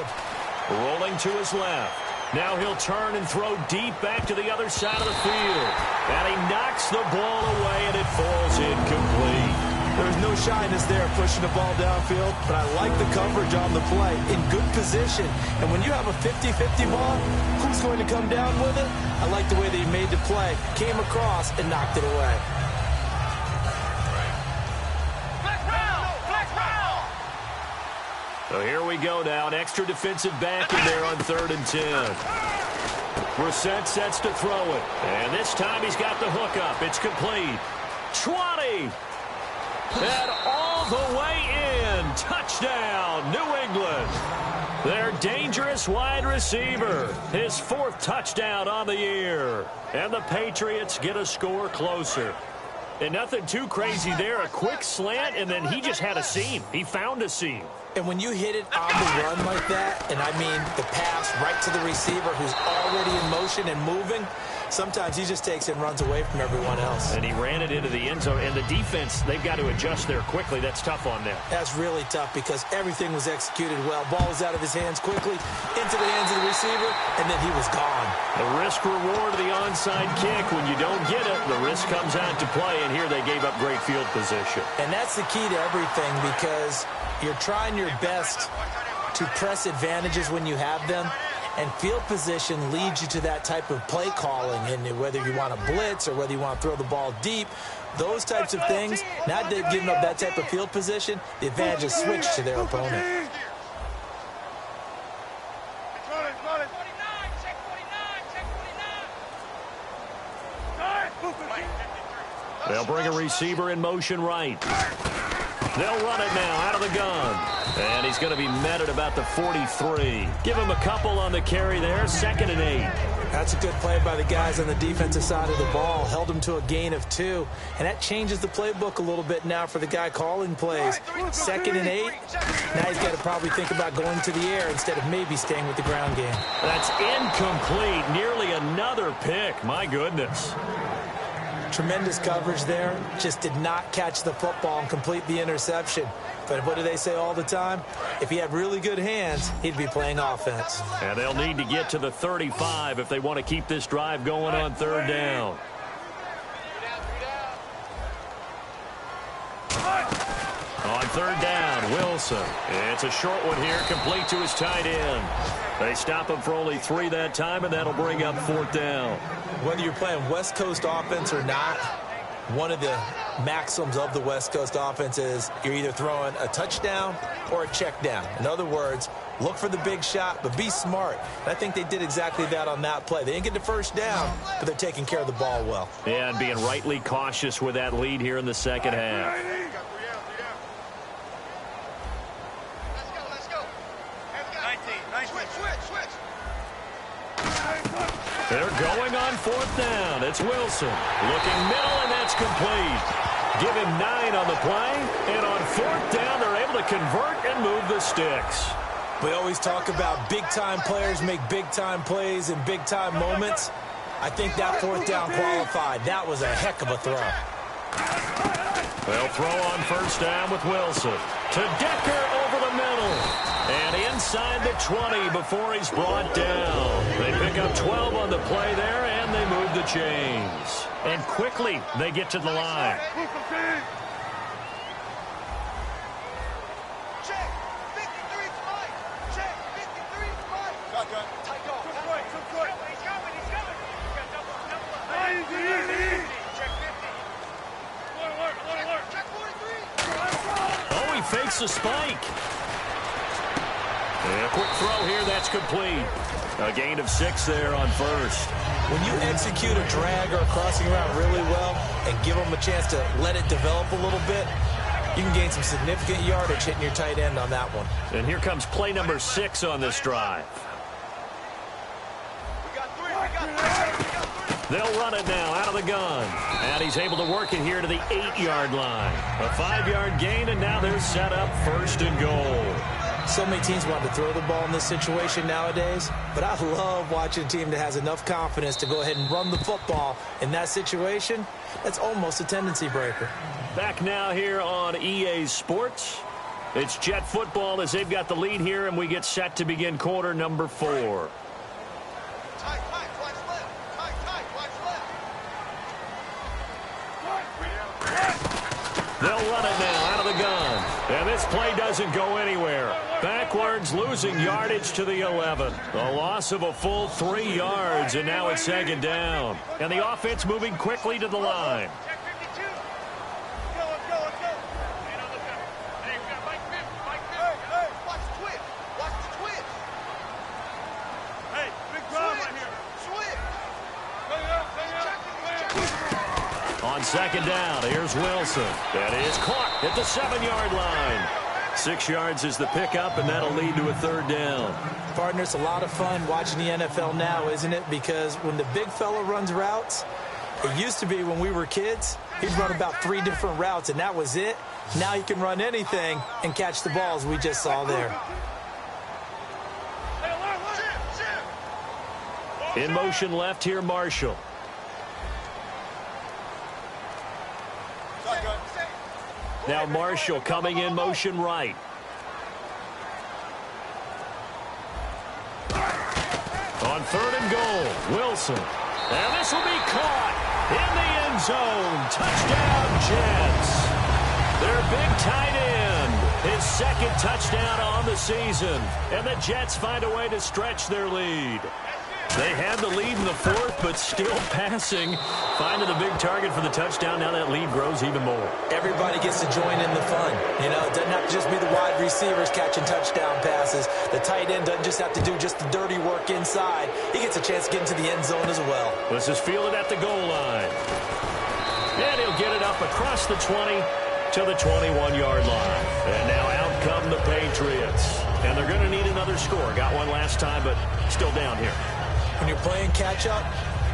Rolling to his left. Now he'll turn and throw deep back to the other side of the field. And he knocks the ball away, and it falls incomplete. There's no shyness there pushing the ball downfield, but I like the coverage on the play. In good position. And when you have a 50-50 ball, who's going to come down with it? I like the way that he made the play. Came across and knocked it away. So here we go now. An extra defensive back in there on 3rd and 10. Brissett sets to throw it. And this time he's got the hook up. It's complete. 20. And all the way in. Touchdown, New England. Their dangerous wide receiver. His 4th touchdown on the year. And the Patriots get a score closer. And nothing too crazy there. A quick slant, and then he just had a seam. He found a seam. And when you hit it on the run like that, and I mean the pass right to the receiver who's already in motion and moving, sometimes he just takes it and runs away from everyone else. And he ran it into the end zone. And the defense, they've got to adjust there quickly. That's tough on them. That's really tough because everything was executed well. Ball was out of his hands quickly, into the hands of the receiver, and then he was gone. The risk-reward of the onside kick. When you don't get it, the risk comes out to play. And here they gave up great field position. And that's the key to everything because you're trying your best to press advantages when you have them. And field position leads you to that type of play calling. And whether you want to blitz or whether you want to throw the ball deep, those types of things, now they've given up that type of field position, the advantage is switched to their opponent. They'll bring a receiver in motion right. They'll run it now out of the gun. And he's going to be met at about the 43. Give him a couple on the carry there. 2nd and 8. That's a good play by the guys on the defensive side of the ball. Held him to a gain of 2. And that changes the playbook a little bit now for the guy calling plays. 2nd and 8. Now he's got to probably think about going to the air instead of maybe staying with the ground game. That's incomplete. Nearly another pick. My goodness. Tremendous coverage there. Just did not catch the football and complete the interception. But what do they say all the time? If he had really good hands, he'd be playing offense. And they'll need to get to the 35 if they want to keep this drive going on 3rd down. On 3rd down, Wilson. It's a short one here, complete to his tight end. They stop him for only 3 that time, and that'll bring up 4th down. Whether you're playing West Coast offense or not, one of the maxims of the West Coast offense is you're either throwing a touchdown or a check down. In other words, look for the big shot, but be smart. And I think they did exactly that on that play. They didn't get the first down, but they're taking care of the ball well. Yeah, and being rightly cautious with that lead here in the second half. They're going on fourth down. It's Wilson. Looking middle, and that's complete. Give him 9 on the play. And on fourth down, they're able to convert and move the sticks. We always talk about big-time players make big-time plays in big-time moments. I think that fourth down qualified. That was a heck of a throw. They'll throw on first down with Wilson. To Decker over the middle. And inside the 20 before he's brought down. They pick up 12 on the play there, and they move the chains. And quickly, they get to the line. Oh, he fakes a spike. And a quick throw here, that's complete. A gain of 6 there on first. When you execute a drag or a crossing route really well and give them a chance to let it develop a little bit, you can gain some significant yardage hitting your tight end on that one. And here comes play number 6 on this drive. They'll run it now out of the gun. And he's able to work it here to the 8-yard line. A 5-yard gain, and now they're set up first and goal. So many teams want to throw the ball in this situation nowadays, but I love watching a team that has enough confidence to go ahead and run the football in that situation. That's almost a tendency breaker. Back now here on EA Sports. It's Jet football as they've got the lead here, and we get set to begin quarter number 4. They'll run it now out of the gun. And this play doesn't go anywhere. Backwards, losing yardage to the 11. A loss of a full 3 yards, and now it's second down. And the offense moving quickly to the line. On second down, here's Wilson. That is caught at the 7-yard line. 6 yards is the pickup, and that'll lead to a third down. Partner, it's a lot of fun watching the NFL now, isn't it? Because when the big fella runs routes, it used to be when we were kids, he'd run about 3 different routes, and that was it. Now he can run anything and catch the balls we just saw there. In motion left here, Marshall. Now Marshall coming in motion right. On third and goal, Wilson. And this will be caught in the end zone. Touchdown, Jets. Their big tight end. His second touchdown on the season. And the Jets find a way to stretch their lead. They had the lead in the fourth, but still passing. Finding the big target for the touchdown. Now that lead grows even more. Everybody gets to join in the fun. You know, it doesn't have to just be the wide receivers catching touchdown passes. The tight end doesn't just have to do just the dirty work inside. He gets a chance to get into the end zone as well. This is fielded at the goal line. And he'll get it up across the 20 to the 21-yard line. And now out come the Patriots. And they're going to need another score. Got one last time, but still down here. When you're playing catch-up,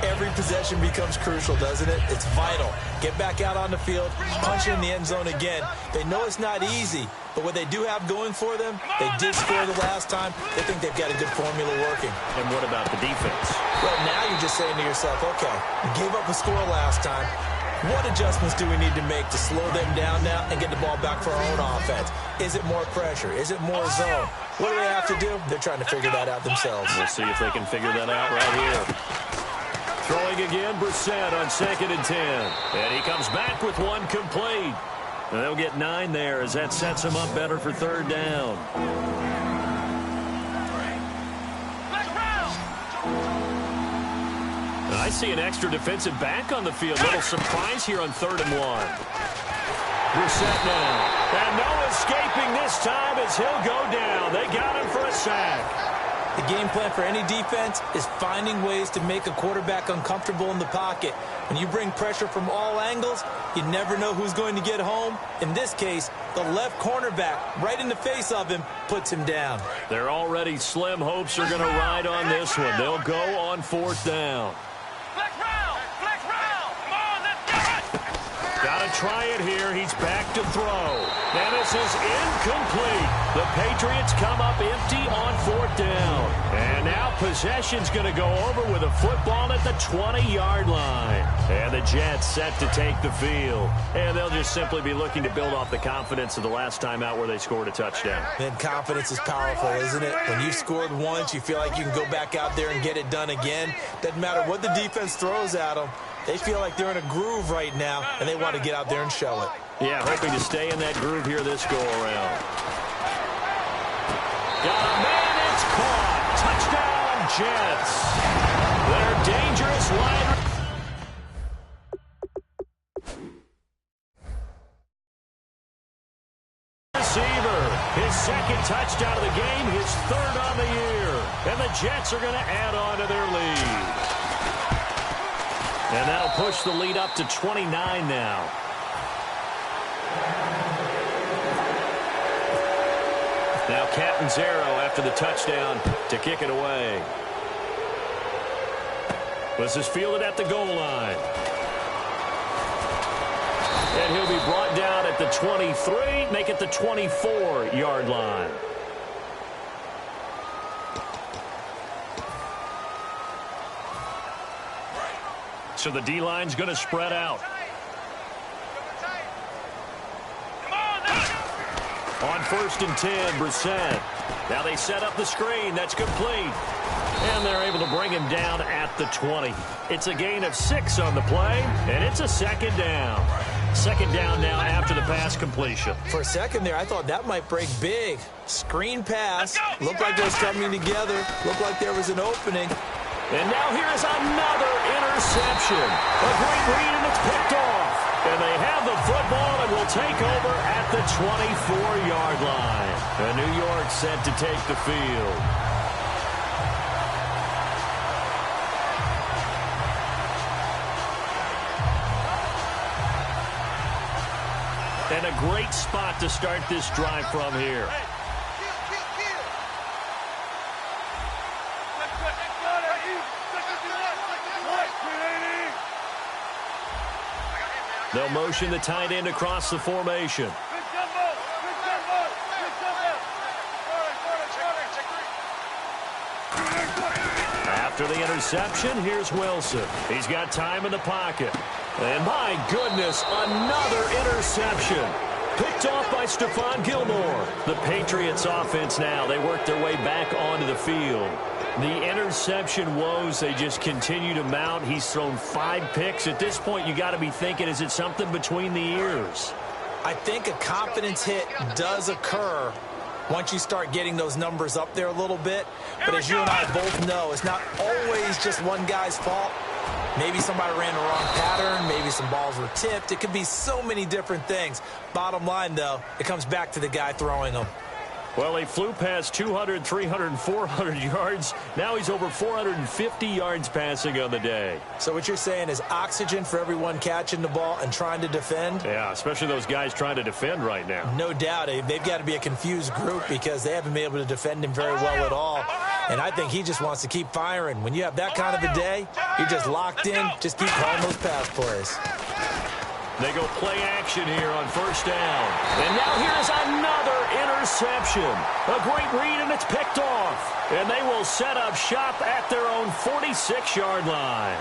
every possession becomes crucial, doesn't it? It's vital. Get back out on the field, punch it in the end zone again. They know it's not easy, but what they do have going for them, they did score the last time. They think they've got a good formula working. And what about the defense? Well, now you're just saying to yourself, okay, we gave up a score last time. What adjustments do we need to make to slow them down now and get the ball back for our own offense? Is it more pressure? Is it more zone? What do they have to do? They're trying to figure that out themselves. We'll see if they can figure that out right here. Throwing again, Brissett on 2nd and 10. And he comes back with one complete. And they'll get 9 there as that sets him up better for third down. I see an extra defensive back on the field. Little surprise here on 3rd and 1. Brissett now. And no escaping this time as he'll go down. They got him for a sack. The game plan for any defense is finding ways to make a quarterback uncomfortable in the pocket. When you bring pressure from all angles, you never know who's going to get home. In this case, the left cornerback, right in the face of him, puts him down. Their already slim hopes are going to ride on this one. They'll go on 4th down. Flex round! Flex round! Come on, let's go! Got to try it here. He's back to throw. And this is incomplete. The Patriots come up empty on 4th down. And now possession's going to go over with a football at the 20-yard line. And the Jets set to take the field. And they'll just simply be looking to build off the confidence of the last time out where they scored a touchdown. And confidence is powerful, isn't it? When you've scored once, you feel like you can go back out there and get it done again. Doesn't matter what the defense throws at them. They feel like they're in a groove right now, and they want to get out there and show it. Yeah, hoping to stay in that groove here this go-around. Got a man, it's caught. Touchdown, Jets. They're dangerous wide receiver. His 2nd touchdown of the game, his 3rd on the year. And the Jets are going to add on to their lead. And that'll push the lead up to 29 now. Now Catanzaro after the touchdown to kick it away. This is fielded at the goal line. And he'll be brought down at the 23, make it the 24-yard line. So the D-line's going to spread out. On 1st and 10, Brissett. Now they set up the screen. That's complete. And they're able to bring him down at the 20. It's a gain of 6 on the play, and it's a 2nd down. 2nd down now after the pass completion. For a second there, I thought that might break big. Screen pass. Looked like they was coming together. Looked like there was an opening. And now here is another interception. A great read, and it's picked off. And they have the football and will take over at the 24-yard line. And New York set to take the field. And a great spot to start this drive from here. They'll motion the tight end across the formation. After the interception, here's Wilson. He's got time in the pocket. And my goodness, another interception. Picked off by Stephon Gilmore. The Patriots offense now, they work their way back onto the field. The interception woes, they just continue to mount. He's thrown 5 picks. At this point, you got to be thinking, is it something between the ears? I think a confidence hit does occur once you start getting those numbers up there a little bit. But as you and I both know, it's not always just one guy's fault. Maybe somebody ran the wrong pattern. Maybe some balls were tipped. It could be so many different things. Bottom line, though, it comes back to the guy throwing them. Well, he flew past 200, 300, 400 yards. Now he's over 450 yards passing on the day. So what you're saying is oxygen for everyone catching the ball and trying to defend? Yeah, especially those guys trying to defend right now. No doubt. They've got to be a confused group because they haven't been able to defend him very well at all. And I think he just wants to keep firing. When you have that kind of a day, you're just locked in. Just keep calling those pass plays. They go play action here on 1st down. And now here's another interception. A great read, and it's picked off. And they will set up shop at their own 46-yard line.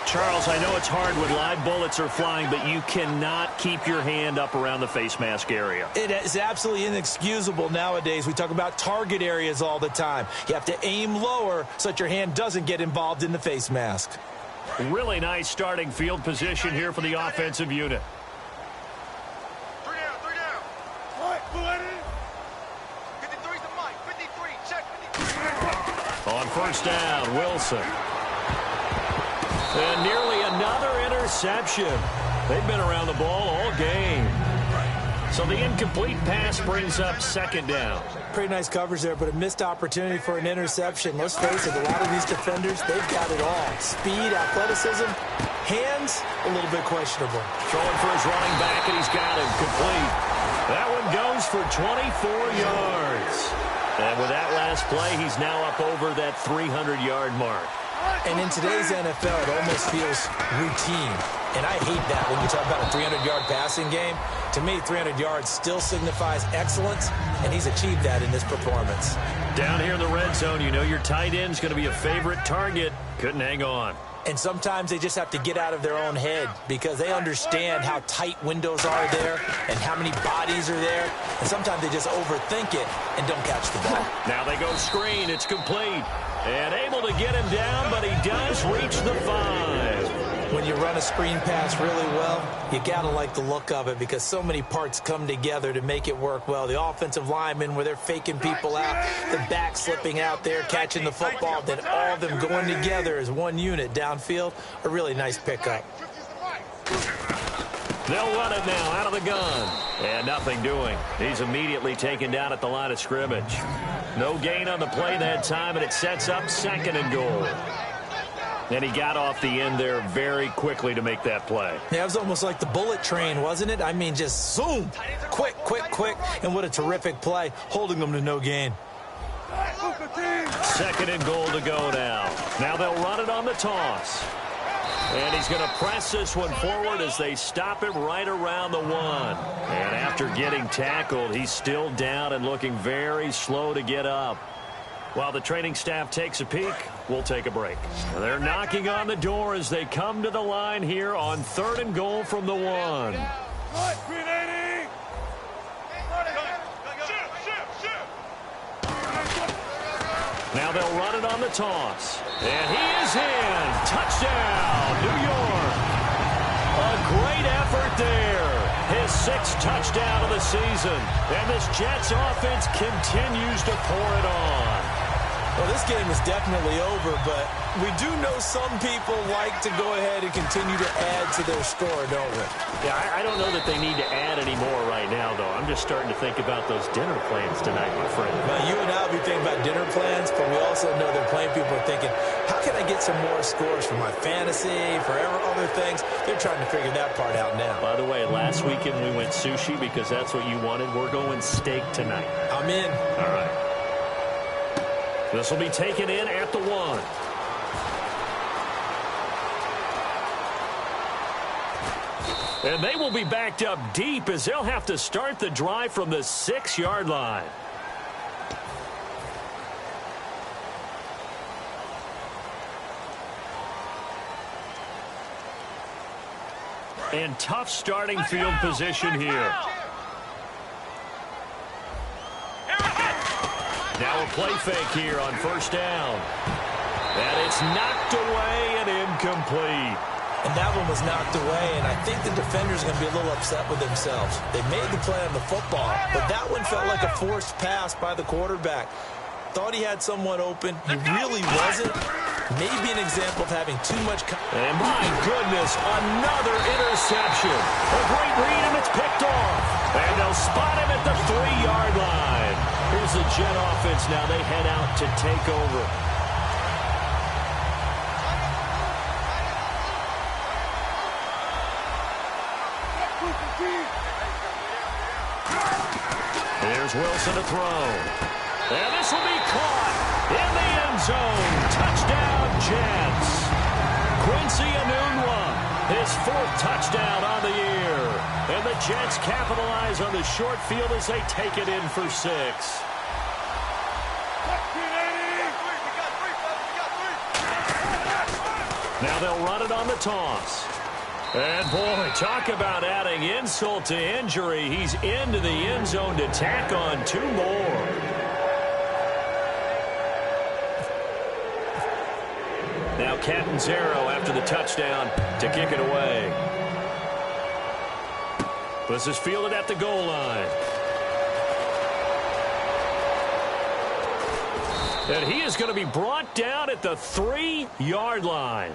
Charles, I know it's hard when live bullets are flying, but you cannot keep your hand up around the face mask area. It is absolutely inexcusable nowadays. We talk about target areas all the time. You have to aim lower so that your hand doesn't get involved in the face mask. Really nice starting field position here for the offensive unit. 3 down. What? 53's the mic. 53. Check 53. first down. Wilson. And nearly another interception. They've been around the ball all game. So the incomplete pass brings up second down. Pretty nice coverage there, but a missed opportunity for an interception. Let's face it, a lot of these defenders, they've got it all. Speed, athleticism, hands, a little bit questionable. Throwing for his running back, and he's got him complete. That one goes for 24 yards. And with that last play, he's now up over that 300-yard mark. And in today's NFL, it almost feels routine. And I hate that when you talk about a 300-yard passing game. To me, 300 yards still signifies excellence, and he's achieved that in this performance. Down here in the red zone, you know your tight end's going to be a favorite target. Couldn't hang on. And sometimes they just have to get out of their own head because they understand how tight windows are there and how many bodies are there. And sometimes they just overthink it and don't catch the ball. Now they go screen. It's complete. And able to get him down, but he does reach the 5. When you run a screen pass really well, you got to like the look of it because so many parts come together to make it work well. The offensive linemen, where they're faking people out, the back slipping out there, catching the football, then all of them going together as one unit downfield, a really nice pickup. They'll run it now out of the gun. And nothing doing. He's immediately taken down at the line of scrimmage. No gain on the play that time, and it sets up second and goal. And he got off the end there very quickly to make that play. Yeah, it was almost like the bullet train, wasn't it? I mean, just zoom. Quick, quick, quick. And what a terrific play, holding them to no gain. Second and goal to go now. Now they'll run it on the toss. And he's going to press this one forward as they stop him right around the 1. And after getting tackled, he's still down and looking very slow to get up. While the training staff takes a peek, we'll take a break. They're knocking on the door as they come to the line here on third and goal from the 1. Now they'll run it on the toss. And he is in. Touchdown, New York. A great effort there. His 6th touchdown of the season. And this Jets offense continues to pour it on. Well, this game is definitely over, but we do know some people like to go ahead and continue to add to their score, don't we? Yeah, I don't know that they need to add any more right now, though. I'm just starting to think about those dinner plans tonight, my friend. Well, you and I will be thinking about dinner plans, but we also know that plenty of people are thinking, how can I get some more scores for my fantasy, for other things? They're trying to figure that part out now. By the way, last weekend we went sushi because that's what you wanted. We're going steak tonight. I'm in. All right. This will be taken in at the 1. And they will be backed up deep as they'll have to start the drive from the 6-yard line. And tough starting field position here. Now a play fake here on first down. And it's knocked away and incomplete. And that one was knocked away, and I think the defender's going to be a little upset with themselves. They made the play on the football, but that one felt like a forced pass by the quarterback. Thought he had someone open. He really wasn't. Maybe an example of having too much... And my goodness, another interception. A great read, and it's picked off. And they'll spot him at the 3-yard line. Here's the Jet offense now. They head out to take over. Here's Wilson to throw. And this will be caught in the end zone. Touchdown, Jets. Quincy Enunwa, his 4th touchdown on the year. And the Jets capitalize on the short field as they take it in for 6. Now they'll run it on the toss. And, boy, talk about adding insult to injury. He's into the end zone to tack on 2 more. Now Catanzaro after the touchdown to kick it away. This is fielded at the goal line. And he is going to be brought down at the 3-yard line.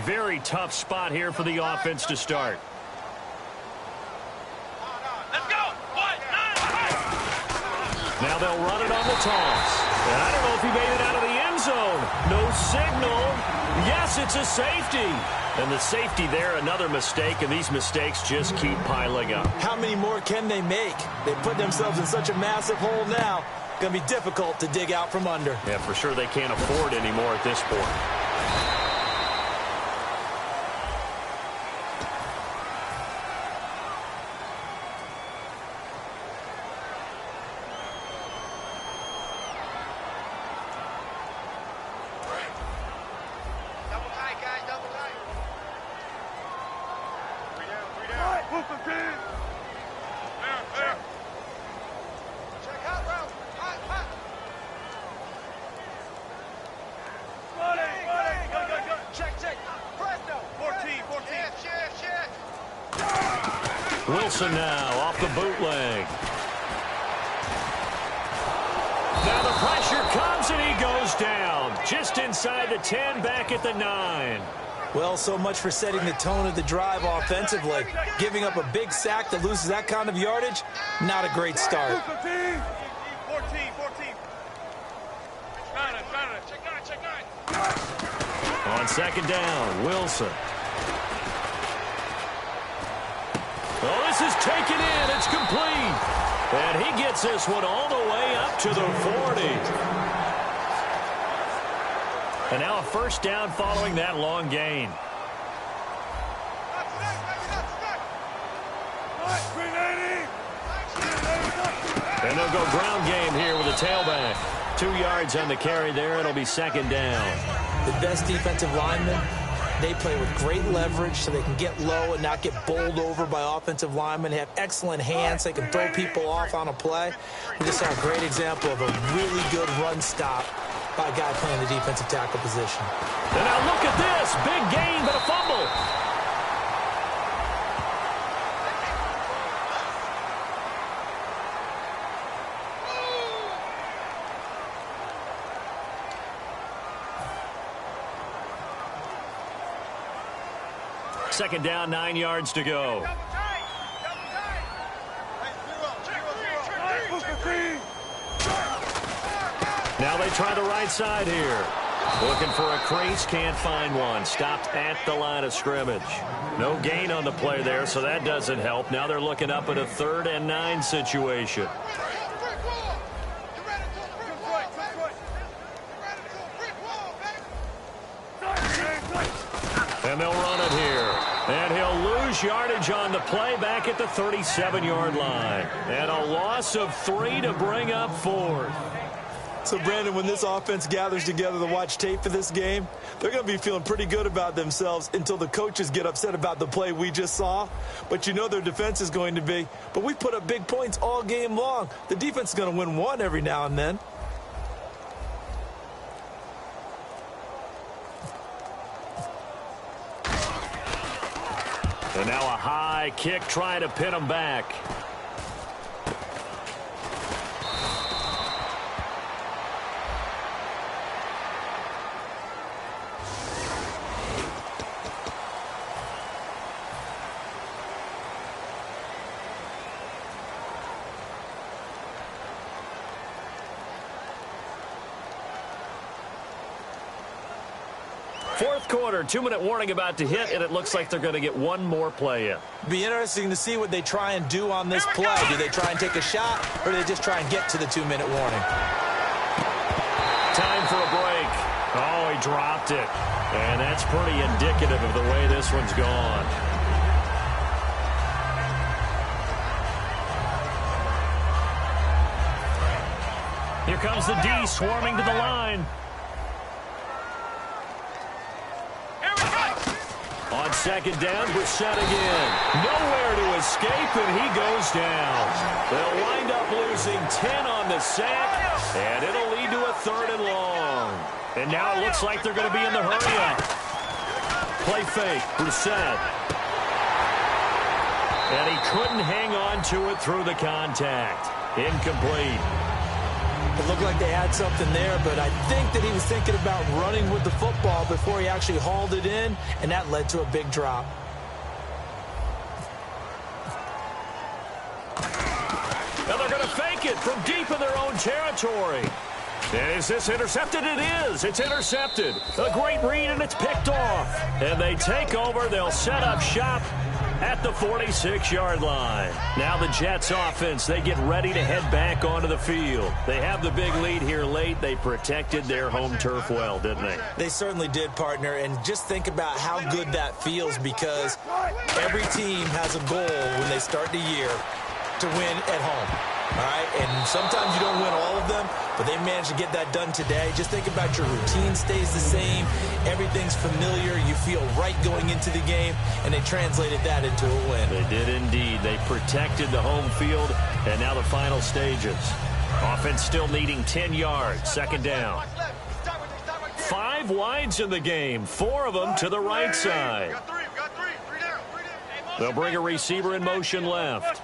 Very tough spot here for the offense to start. Let's go. Now they'll run it on the toss. And I don't know if he made it out of the end zone. No signal. Yes, it's a safety. And the safety there, another mistake, and these mistakes just keep piling up. How many more can they make? They put themselves in such a massive hole now. Going to be difficult to dig out from under. Yeah, for sure they can't afford anymore at this point. Wilson now off the bootleg. Now the pressure comes and he goes down. Just inside the 10, back at the 9. Well, so much for setting the tone of the drive offensively. Giving up a big sack that loses that kind of yardage, not a great start. 14. On second down, Wilson. Oh, this is taken in. It's complete. And he gets this one all the way up to the 40. And now a first down following that long gain. And they'll go ground game here with a tailback. 2 yards on the carry there. It'll be second down. The best defensive linemen, they play with great leverage so they can get low and not get bowled over by offensive linemen. They have excellent hands. They can throw people off on a play. We just saw a great example of a really good run stop by a guy playing the defensive tackle position. And now look at this. Big gain, but a fumble. Second down, 9 yards to go. Now they try the right side here. Looking for a crease, can't find one. Stopped at the line of scrimmage. No gain on the play there, so that doesn't help. Now they're looking up at a 3rd and 9 situation. And they'll run it here. And he'll lose yardage on the play back at the 37-yard line. And a loss of 3 to bring up 4th. So, Brandon, when this offense gathers together to watch tape for this game, they're going to be feeling pretty good about themselves until the coaches get upset about the play we just saw. But you know their defense is going to be. But we put up big points all game long. The defense is going to win one every now and then. And now a high kick trying to pin them back. Fourth quarter, 2-minute warning about to hit, and it looks like they're going to get one more play in. Be interesting to see what they try and do on this play. Do they try and take a shot, or do they just try and get to the 2-minute warning? Time for a break. Oh, he dropped it. And that's pretty indicative of the way this one's gone. Here comes the D swarming to the line. On second down, Brissett again. Nowhere to escape, and he goes down. They'll wind up losing 10 on the sack, and it'll lead to a 3rd and long. And now it looks like they're going to be in the hurry-up. Play fake, Brissett. And he couldn't hang on to it through the contact. Incomplete. It looked like they had something there, but I think that he was thinking about running with the football before he actually hauled it in, and that led to a big drop. Now they're going to fake it from deep in their own territory. And is this intercepted? It is. It's intercepted. A great read, and it's picked off. And they take over. They'll set up shop at the 46-yard line. Now the Jets offense, they get ready to head back onto the field. They have the big lead here late. They protected their home turf well, didn't they? They certainly did, partner. And just think about how good that feels, because every team has a goal when they start the year to win at home. All right, and sometimes you don't win all of them, but they managed to get that done today. Just think about your routine stays the same. Everything's familiar. You feel right going into the game, and they translated that into a win. They did indeed. They protected the home field, and now the final stages. Offense still needing 10 yards, second down. 5 wides in the game, 4 of them to the right side. They'll bring a receiver in motion left.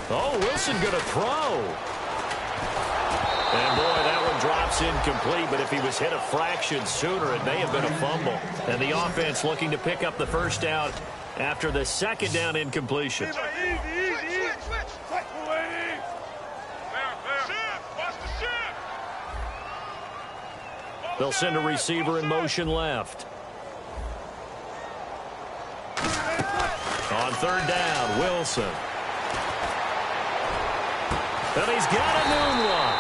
Oh, Wilson going to throw. And, boy, that one drops incomplete, but if he was hit a fraction sooner, it may have been a fumble. And the offense looking to pick up the first down after the second down incompletion. They'll send a receiver in motion left. On third down, Wilson. And he's got a noon one.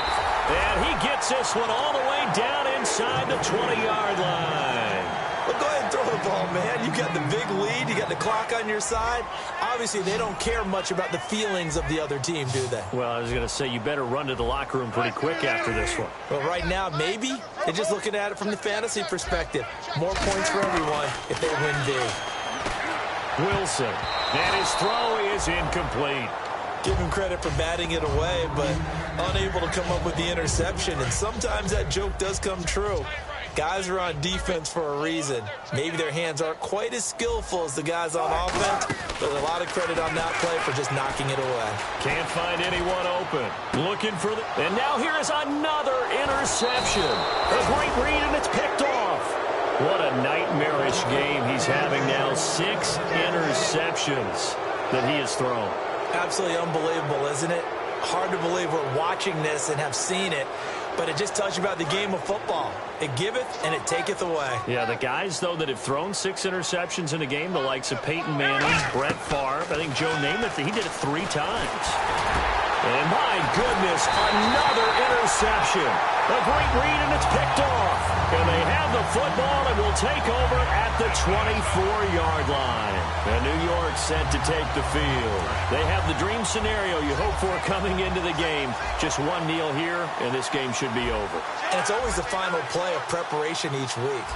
And he gets this one all the way down inside the 20-yard line. Well, go ahead and throw the ball, man. You got the big lead. You got the clock on your side. Obviously, they don't care much about the feelings of the other team, do they? Well, I was going to say, you better run to the locker room pretty quick after this one. Well, right now, maybe. They're just looking at it from the fantasy perspective. More points for everyone if they win big. Wilson. And his throw is incomplete. Give him credit for batting it away, but unable to come up with the interception. And sometimes that joke does come true. Guys are on defense for a reason. Maybe their hands aren't quite as skillful as the guys on offense, but a lot of credit on that play for just knocking it away. Can't find anyone open. Looking for the... And now here is another interception. A great read, and it's picked off. What a nightmarish game he's having now. 6 interceptions that he has thrown. Absolutely unbelievable, isn't it? Hard to believe we're watching this and have seen it, but it just tells you about the game of football. It giveth and it taketh away. Yeah, the guys, though, that have thrown 6 interceptions in a game, the likes of Peyton Manning, Brett Favre, I think Joe Namath, he did it 3 times. And my goodness, another interception. A great read, and it's picked off. And they have the football and will take over at the 24-yard line. And New York set to take the field. They have the dream scenario you hope for coming into the game. Just one kneel here, and this game should be over. And it's always the final play of preparation each week.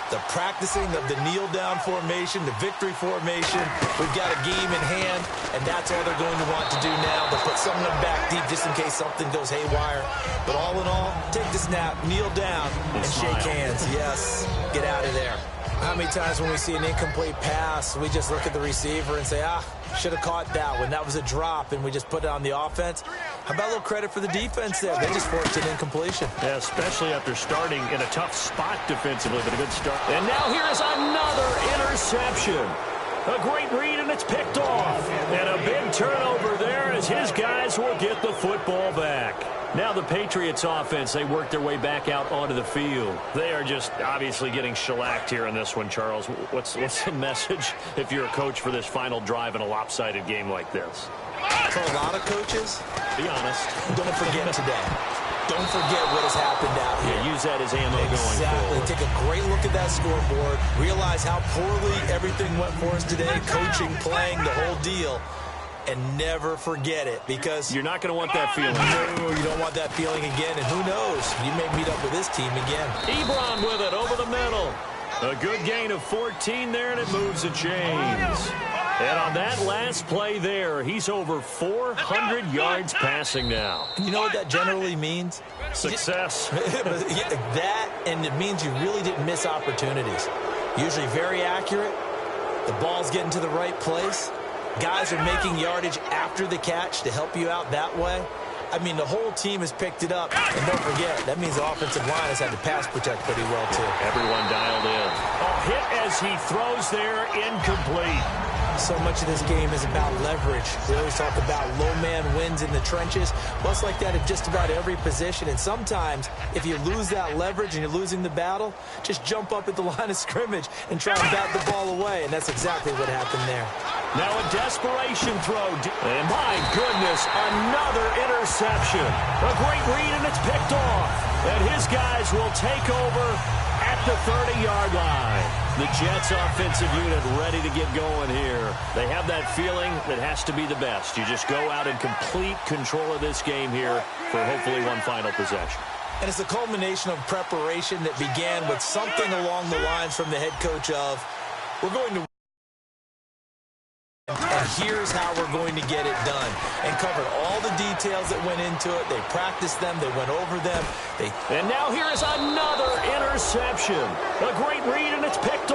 The practicing of the kneel-down formation, the victory formation. We've got a game in hand, and that's all they're going to want to do now. They'll put someone back deep just in case something goes haywire. But all in all, take the snap, kneel down, and shake hands. Yes, get out of there. How many times when we see an incomplete pass, we just look at the receiver and say, should have caught that one. That was a drop, and we just put it on the offense. How about a little credit for the defense there? They just forced an incompletion. Yeah, especially after starting in a tough spot defensively, but a good start. And now here is another interception. A great read, and it's picked off. And a big turnover there as his guys will get the football back. Now the Patriots offense, they work their way back out onto the field. They are just obviously getting shellacked here in this one, Charles. What's the message if you're a coach for this final drive in a lopsided game like this? For a lot of coaches, be honest, don't forget today. Don't forget what has happened out here. Yeah, use that as ammo going forward. Take a great look at that scoreboard. Realize how poorly everything went for us today. Coaching, playing, the whole deal. and never forget it, because you're not going to want that feeling. No, you don't want that feeling again, and who knows? You may meet up with this team again. Ebron with it over the middle. A good gain of 14 there, and it moves the chains. And on that last play there, he's over 400 yards passing now. You know what that generally means? Success. That, and it means you really didn't miss opportunities. Usually very accurate. The ball's getting to the right place. Guys are making yardage after the catch to help you out that way. I mean, the whole team has picked it up. And don't forget, that means the offensive line has had to pass protect pretty well, too. Everyone dialed in. A hit as he throws there, incomplete. So much of this game is about leverage. We always talk about low man wins in the trenches. Well, it's like that at just about every position. And sometimes, if you lose that leverage and you're losing the battle, just jump up at the line of scrimmage and try and bat the ball away. And that's exactly what happened there. Now a desperation throw. And my goodness, another interception. A great read, and it's picked off. And his guys will take over at the 30-yard line. The Jets offensive unit ready to get going here. They have that feeling that has to be the best. You just go out in complete control of this game here for hopefully one final possession. And it's a culmination of preparation that began with something along the lines from the head coach of, we're going to and here's how we're going to get it done. And covered all the details that went into it. They practiced them. They went over them. And now here is another interception. A great read, and it's picked